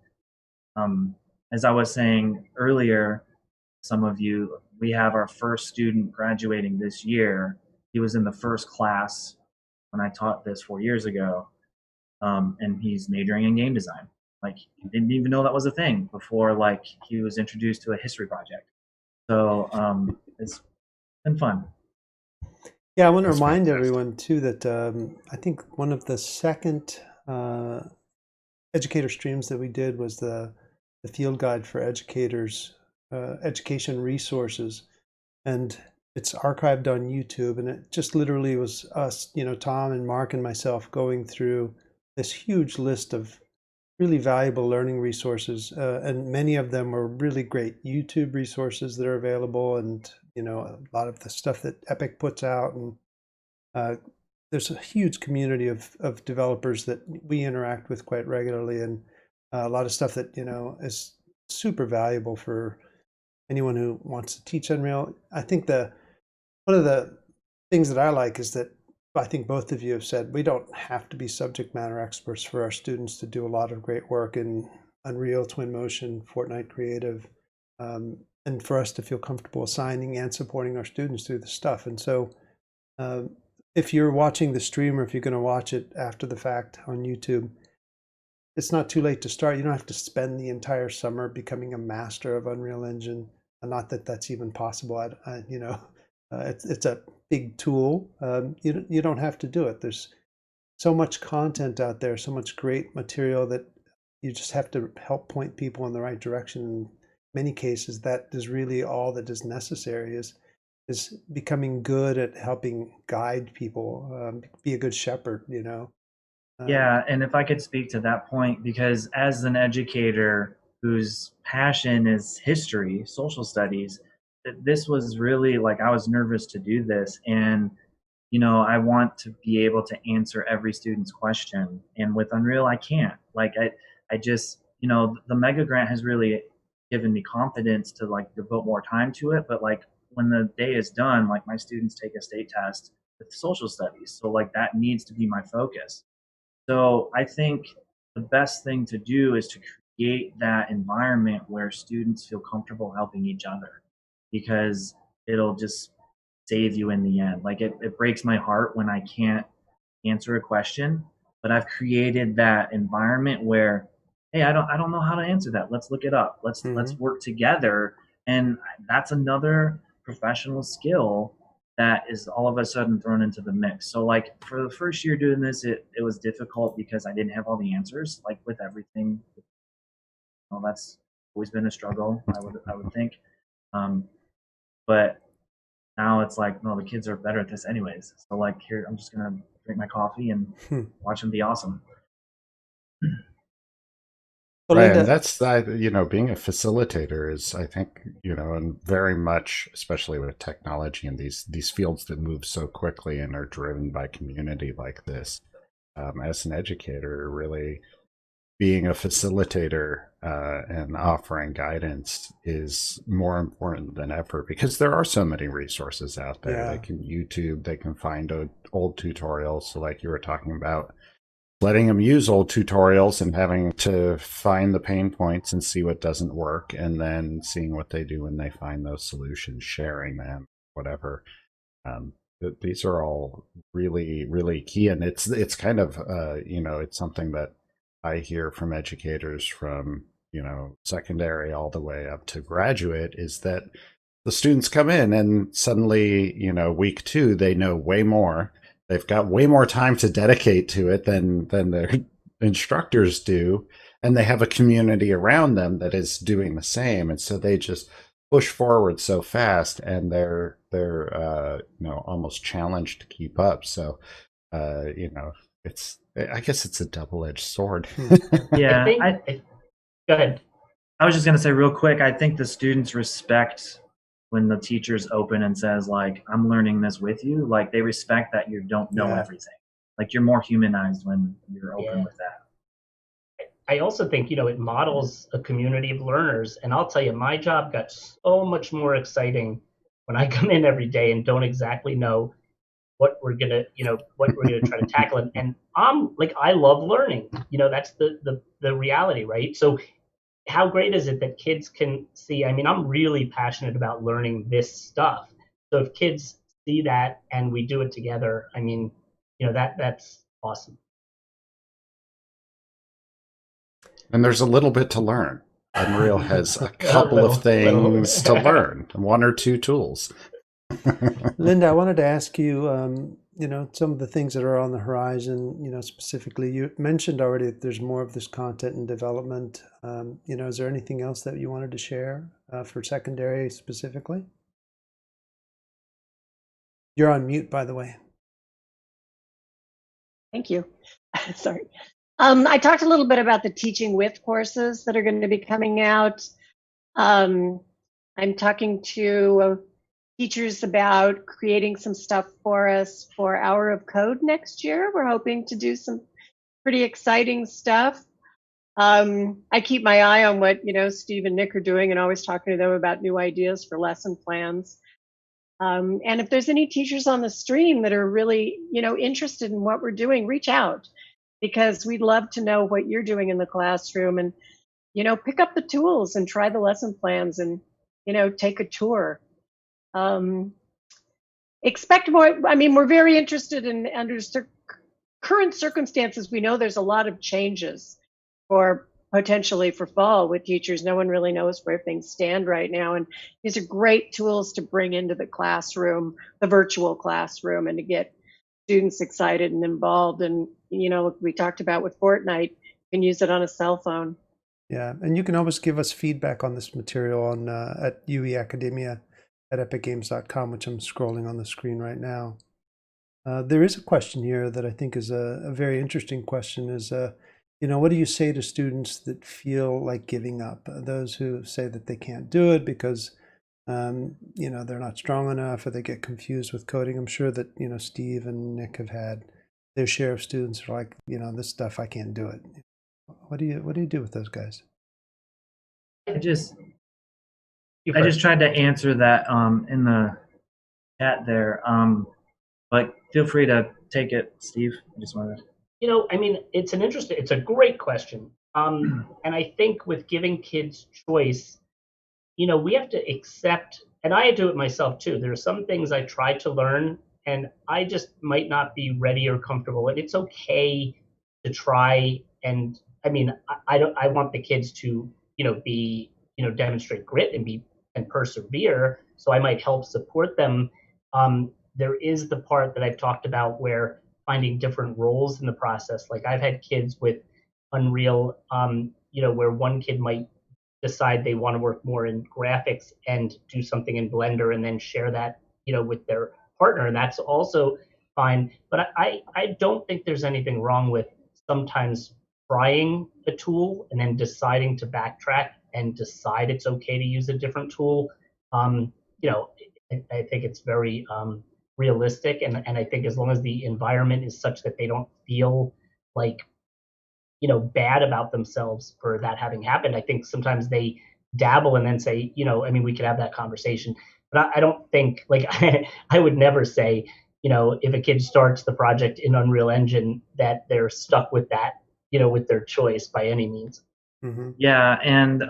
as I was saying earlier, some of you, we have our first student graduating this year. He was in the first class when I taught this 4 years ago, and he's majoring in game design. Like he didn't even know that was a thing before like he was introduced to a history project. So it's been fun. Yeah, I want to remind everyone too that I think one of the second educator streams that we did was the field guide for educators, education resources, and it's archived on YouTube. And it just literally was us, Tom and Mark and myself going through this huge list of really valuable learning resources, and many of them were really great YouTube resources that are available, and a lot of the stuff that Epic puts out, and there's a huge community of developers that we interact with quite regularly, and a lot of stuff that is super valuable for anyone who wants to teach Unreal. I think one of the things that I like is that I think both of you have said we don't have to be subject matter experts for our students to do a lot of great work in Unreal, Twinmotion, Fortnite Creative, and for us to feel comfortable assigning and supporting our students through the stuff. And so if you're watching the stream or if you're going to watch it after the fact on YouTube, it's not too late to start. You don't have to spend the entire summer becoming a master of Unreal Engine. Not that that's even possible. It's a big tool. You don't have to do it. There's so much content out there, so much great material that you just have to help point people in the right direction. In many cases, that is really all that is necessary is becoming good at helping guide people, be a good shepherd, Yeah, and if I could speak to that point, because as an educator whose passion is history, social studies, this was really like I was nervous to do this. And, I want to be able to answer every student's question. And with Unreal, I can't. Like, I just, the Mega Grant has really given me confidence to like devote more time to it. But like when the day is done, like my students take a state test with social studies. So like that needs to be my focus. So I think the best thing to do is to create that environment where students feel comfortable helping each other because it'll just save you in the end. Like it breaks my heart when I can't answer a question, but I've created that environment where, hey, I don't know how to answer that. Let's look it up. Let's work together. And that's another professional skill that is all of a sudden thrown into the mix. So like for the first year doing this, it was difficult because I didn't have all the answers, like with everything. Well, that's always been a struggle, I would think. But now it's like, no, the kids are better at this anyways. So like, here, I'm just gonna drink my coffee and watch them be awesome. Well, Right, Linda, and that's that. Being a facilitator is, I think, and very much, especially with technology and these fields that move so quickly and are driven by community like this. As an educator, really being a facilitator and offering guidance is more important than ever because there are so many resources out there. Yeah. They can YouTube, they can find old tutorials. So, like you were talking about, letting them use old tutorials and having to find the pain points and see what doesn't work, and then seeing what they do when they find those solutions, sharing them, whatever. Um, these are all really, really key, and it's kind of it's something that I hear from educators from secondary all the way up to graduate, is that the students come in and suddenly week 2 they know way more. They've got way more time to dedicate to it than their instructors do, and they have a community around them that is doing the same, and so they just push forward so fast, and they're almost challenged to keep up. So it's, I guess it's a double-edged sword. Yeah, go ahead. I was just gonna say real quick, I think the students respect when the teacher's open and says like, I'm learning this with you. Like they respect that you don't know everything. Like you're more humanized when you're open with that. I also think, it models a community of learners. And I'll tell you, my job got so much more exciting when I come in every day and don't exactly know what we're gonna try to tackle. And I'm like, I love learning. That's the reality, right? So how great is it that kids can see? I mean, I'm really passionate about learning this stuff. So if kids see that and we do it together, I mean, that's awesome. And there's a little bit to learn. Unreal has a couple of things to learn, 1 or 2 tools. Linda, I wanted to ask you, some of the things that are on the horizon, specifically, you mentioned already that there's more of this content and development. Is there anything else that you wanted to share for secondary specifically? You're on mute, by the way. Thank you. Sorry. I talked a little bit about the teaching with courses that are going to be coming out. I'm talking to teachers about creating some stuff for us for Hour of Code next year. We're hoping to do some pretty exciting stuff. I keep my eye on what Steve and Nick are doing and always talking to them about new ideas for lesson plans. And if there's any teachers on the stream that are really interested in what we're doing, reach out, because we'd love to know what you're doing in the classroom, and pick up the tools and try the lesson plans and take a tour. Expect more. I mean, we're very interested in under current circumstances. We know there's a lot of changes for potentially for fall with teachers. No one really knows where things stand right now, and these are great tools to bring into the classroom, the virtual classroom, and to get students excited and involved. And we talked about with Fortnite, you can use it on a cell phone. Yeah, and you can always give us feedback on this material on at UE Academia at epicgames.com, which I'm scrolling on the screen right now. There is a question here that I think is a very interesting question, is what do you say to students that feel like giving up? Those who say that they can't do it because they're not strong enough, or they get confused with coding. I'm sure that Steve and Nick have had their share of students who are like, this stuff, I can't do it. What do you do with those guys? I just tried to answer that in the chat there, but feel free to take it, Steve. I just wanted to. I mean, it's a great question. And I think with giving kids choice, we have to accept, and I do it myself too. There are some things I try to learn and I just might not be ready or comfortable. And it's okay to try. And I mean, I want the kids to, be, demonstrate grit and persevere. So I might help support them. There is the part that I've talked about where finding different roles in the process. Like I've had kids with Unreal, where one kid might decide they want to work more in graphics and do something in Blender and then share that with their partner, and that's also fine. But I don't think there's anything wrong with sometimes trying a tool and then deciding to backtrack and decide it's okay to use a different tool. Um, I think it's very realistic, and I think as long as the environment is such that they don't feel like bad about themselves for that having happened. I think sometimes they dabble and then say, we could have that conversation. But I don't think, like, I would never say, if a kid starts the project in Unreal Engine, that they're stuck with that, with their choice by any means. Mm-hmm. Yeah, and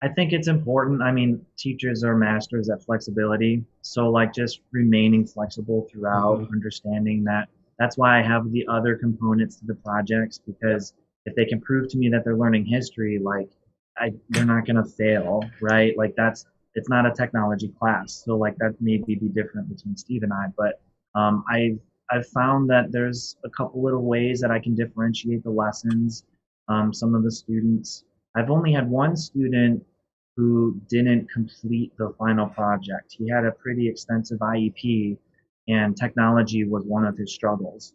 I think it's important. I mean, teachers are masters at flexibility. So, like, just remaining flexible throughout, understanding that that's why I have the other components to the projects, because if they can prove to me that they're learning history, like, they're not going to fail, right? Like, it's not a technology class. So, like, that may be different between Steve and I. But I've found that there's a couple little ways that I can differentiate the lessons. Some of the students, I've only had one student who didn't complete the final project. He had a pretty extensive IEP, and technology was one of his struggles.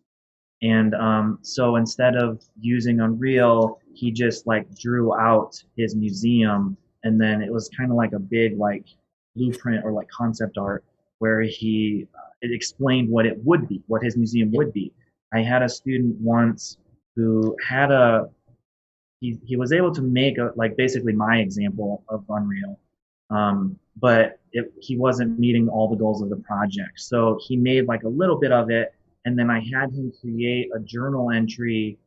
And so instead of using Unreal, he just like drew out his museum, and then it was kind of like a big like blueprint or like concept art where it explained what it would be, what his museum would be. I had a student once who had he was able to make like basically my example of Unreal, but he wasn't meeting all the goals of the project. So he made like a little bit of it, and then I had him create a journal entry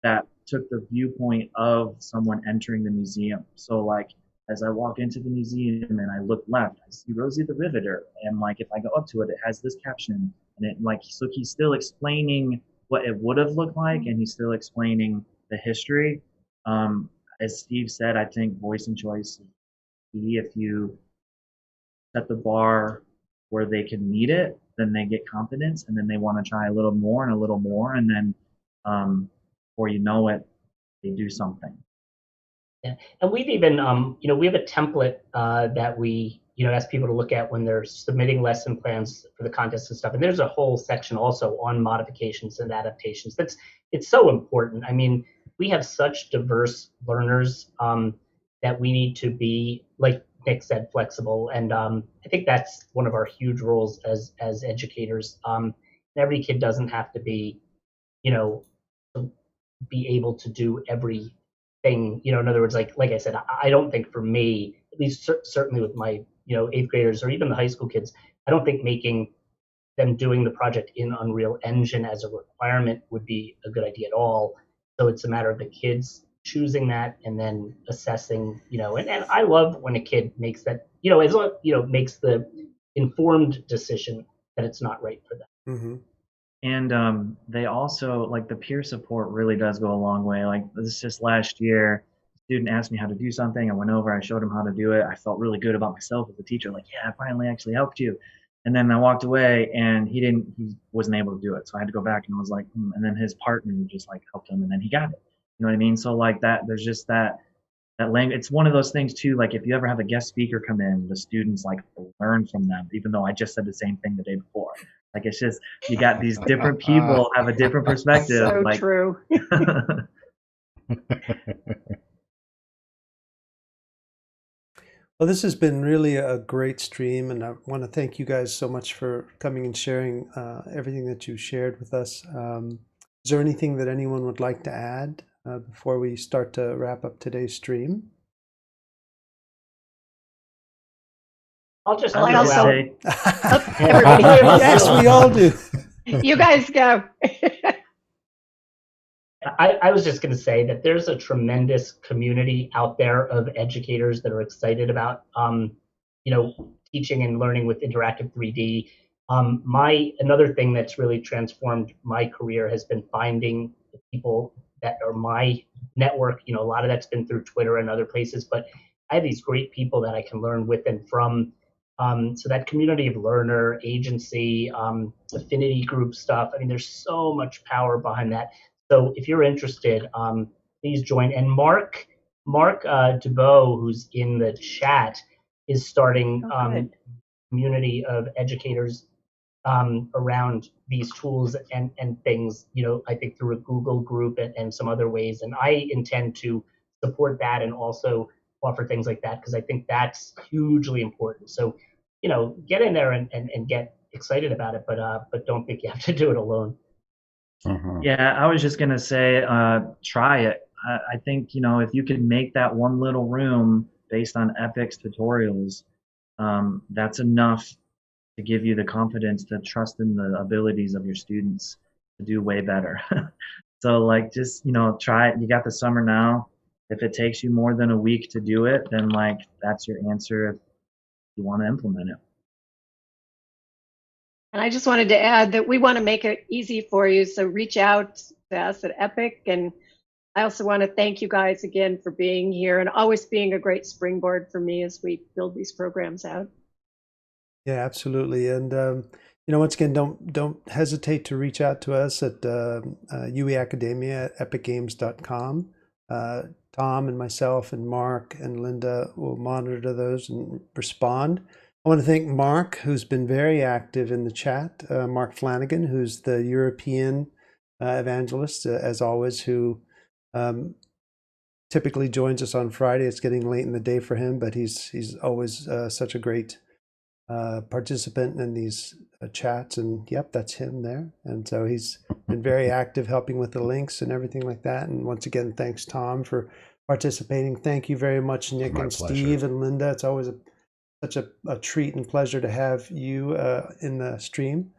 that took the viewpoint of someone entering the museum. So like as I walk into the museum and I look left, I see Rosie the Riveter, and like if I go up to it, it has this caption, and it like so he's still explaining what it would have looked like, and he's still explaining the history. As Steve said, I think voice and choice is key. If you set the bar where they can meet it, then they get confidence, and then they want to try a little more and a little more, and then before you know it, they do something. Yeah, and we've even, we have a template that we, ask people to look at when they're submitting lesson plans for the contest and stuff. And there's a whole section also on modifications and adaptations. It's so important. I mean, we have such diverse learners that we need to be, like Nick said, flexible. And I think that's one of our huge roles as educators. Every kid doesn't have to be, be able to do everything. In other words, like I said, I don't think for me, at least certainly with my, 8th graders or even the high school kids, I don't think making them doing the project in Unreal Engine as a requirement would be a good idea at all. So it's a matter of the kids choosing that and then assessing, and I love when a kid makes that, as long, makes the informed decision that it's not right for them. Mm-hmm. And they also, like, the peer support really does go a long way. Like, this just last year, a student asked me how to do something. I went over, I showed him how to do it. I felt really good about myself as a teacher, like, yeah, I finally actually helped you. And then I walked away, and he wasn't able to do it. So I had to go back, and I was like, and then his partner just like helped him, and then he got it. You know what I mean? So like that, there's just that language. It's one of those things too. Like if you ever have a guest speaker come in, the students like learn from them, even though I just said the same thing the day before. Like it's just you got these different people have a different perspective. So like, true. Well, this has been really a great stream, and I want to thank you guys so much for coming and sharing everything that you shared with us. Is there anything that anyone would like to add before we start to wrap up today's stream? I'll just say, everybody, yes, we all do. You guys go. I was just going to say that there's a tremendous community out there of educators that are excited about, teaching and learning with interactive 3D. Another thing that's really transformed my career has been finding the people that are my network. A lot of that's been through Twitter and other places, but I have these great people that I can learn with and from. So that community of learner, agency, affinity group stuff, I mean, there's so much power behind that. So if you're interested, please join. And Mark Dubois, who's in the chat, is starting community of educators around these tools and things, I think through a Google group and some other ways. And I intend to support that and also offer things like that because I think that's hugely important. So, get in there and get excited about it, but don't think you have to do it alone. Yeah, I was just gonna say, try it. I think if you can make that one little room based on Epic's tutorials, that's enough to give you the confidence to trust in the abilities of your students to do way better. So like just try it. You got the summer now. If it takes you more than a week to do it, then like that's your answer if you want to implement it. And I just wanted to add that we want to make it easy for you. So reach out to us at Epic. And I also want to thank you guys again for being here and always being a great springboard for me as we build these programs out. Yeah, absolutely. And once again, don't hesitate to reach out to us at UE Academia at epicgames.com. Tom and myself and Mark and Linda will monitor those and respond. I want to thank Mark, who's been very active in the chat. Mark Flanagan, who's the European evangelist, as always, who typically joins us on Friday. It's getting late in the day for him, but he's always such a great participant in these chats. And yep, that's him there. And so he's been very active helping with the links and everything like that. And once again, thanks, Tom, for participating. Thank you very much, Nick and pleasure. Steve and Linda. It's always such a treat and pleasure to have you in the stream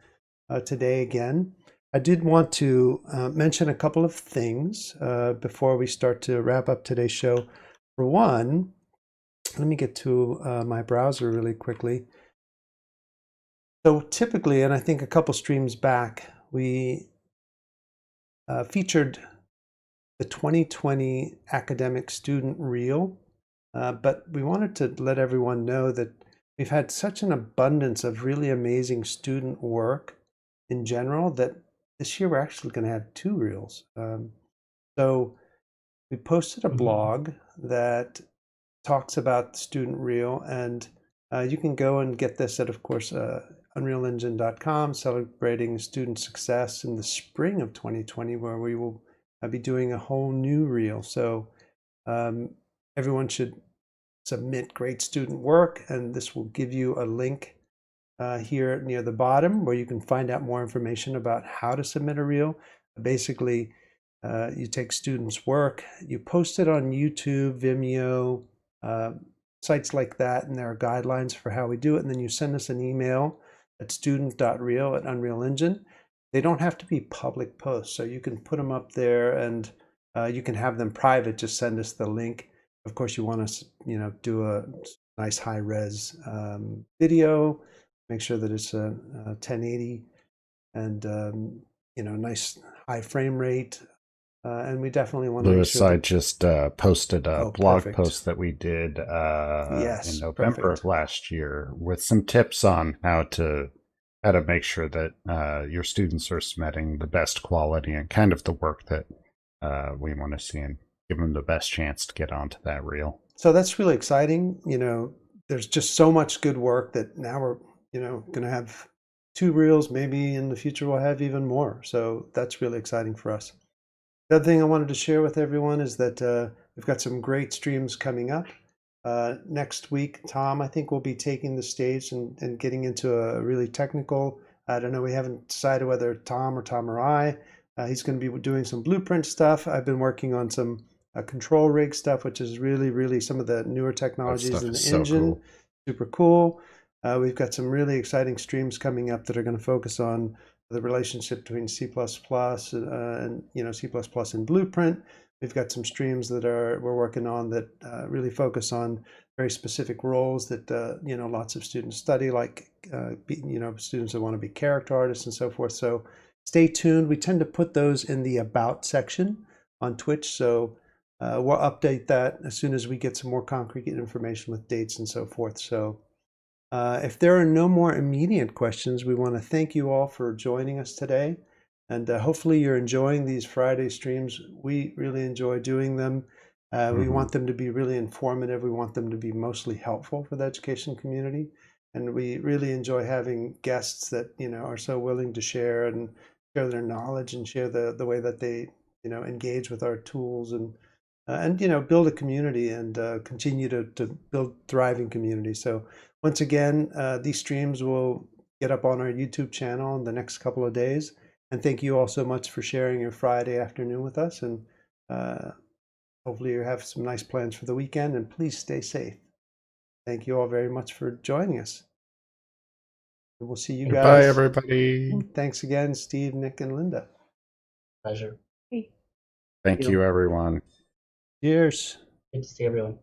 today again. I did want to mention a couple of things before we start to wrap up today's show. For one, let me get to my browser really quickly. So typically, and I think a couple streams back, we featured the 2020 academic student reel, but we wanted to let everyone know that we've had such an abundance of really amazing student work in general that this year we're actually going to have 2 reels. So we posted a blog that talks about the student reel, and you can go and get this at, of course, unrealengine.com, celebrating student success in the spring of 2020, where we will be doing a whole new reel. So everyone should submit great student work, and this will give you a link here near the bottom where you can find out more information about how to submit a reel. Basically, you take students' work, you post it on YouTube, Vimeo, sites like that, and there are guidelines for how we do it. And then you send us an email at student.reel@Unreal Engine. They don't have to be public posts, so you can put them up there, and you can have them private. Just send us the link. Of course, you want to, do a nice high-res video. Make sure that it's a 1080 and nice high frame rate. And we definitely want to make Lewis, sure I just posted a blog post that we did in November of last year with some tips on how to make sure that your students are submitting the best quality and kind of the work that we want to see and give them the best chance to get onto that reel. So that's really exciting. There's just so much good work that now we're, going to have 2 reels. Maybe in the future we'll have even more. So that's really exciting for us. The other thing I wanted to share with everyone is that we've got some great streams coming up. Next week, Tom, I think, will be taking the stage and getting into a really technical, I don't know, we haven't decided whether Tom or I. He's going to be doing some blueprint stuff. I've been working on some control rig stuff, which is really, really some of the newer technologies in the engine. Cool. Super cool. We've got some really exciting streams coming up that are going to focus on the relationship between C++ and C++ and Blueprint. We've got some streams that we're working on that really focus on very specific roles that lots of students study, like students that want to be character artists and so forth. So stay tuned. We tend to put those in the About section on Twitch, so we'll update that as soon as we get some more concrete information with dates and so forth. So if there are no more immediate questions, we want to thank you all for joining us today. And hopefully you're enjoying these Friday streams. We really enjoy doing them. We want them to be really informative. We want them to be mostly helpful for the education community. And we really enjoy having guests that, are so willing to share and share their knowledge and share the way that they, engage with our tools and build a community and continue to build thriving communities. So once again, these streams will get up on our YouTube channel in the next couple of days. And thank you all so much for sharing your Friday afternoon with us. And hopefully you have some nice plans for the weekend. And please stay safe. Thank you all very much for joining us. And we'll see you guys. Goodbye, everybody. Thanks again, Steve, Nick, and Linda. Pleasure. Thank you, everyone. Cheers. Good to see everyone.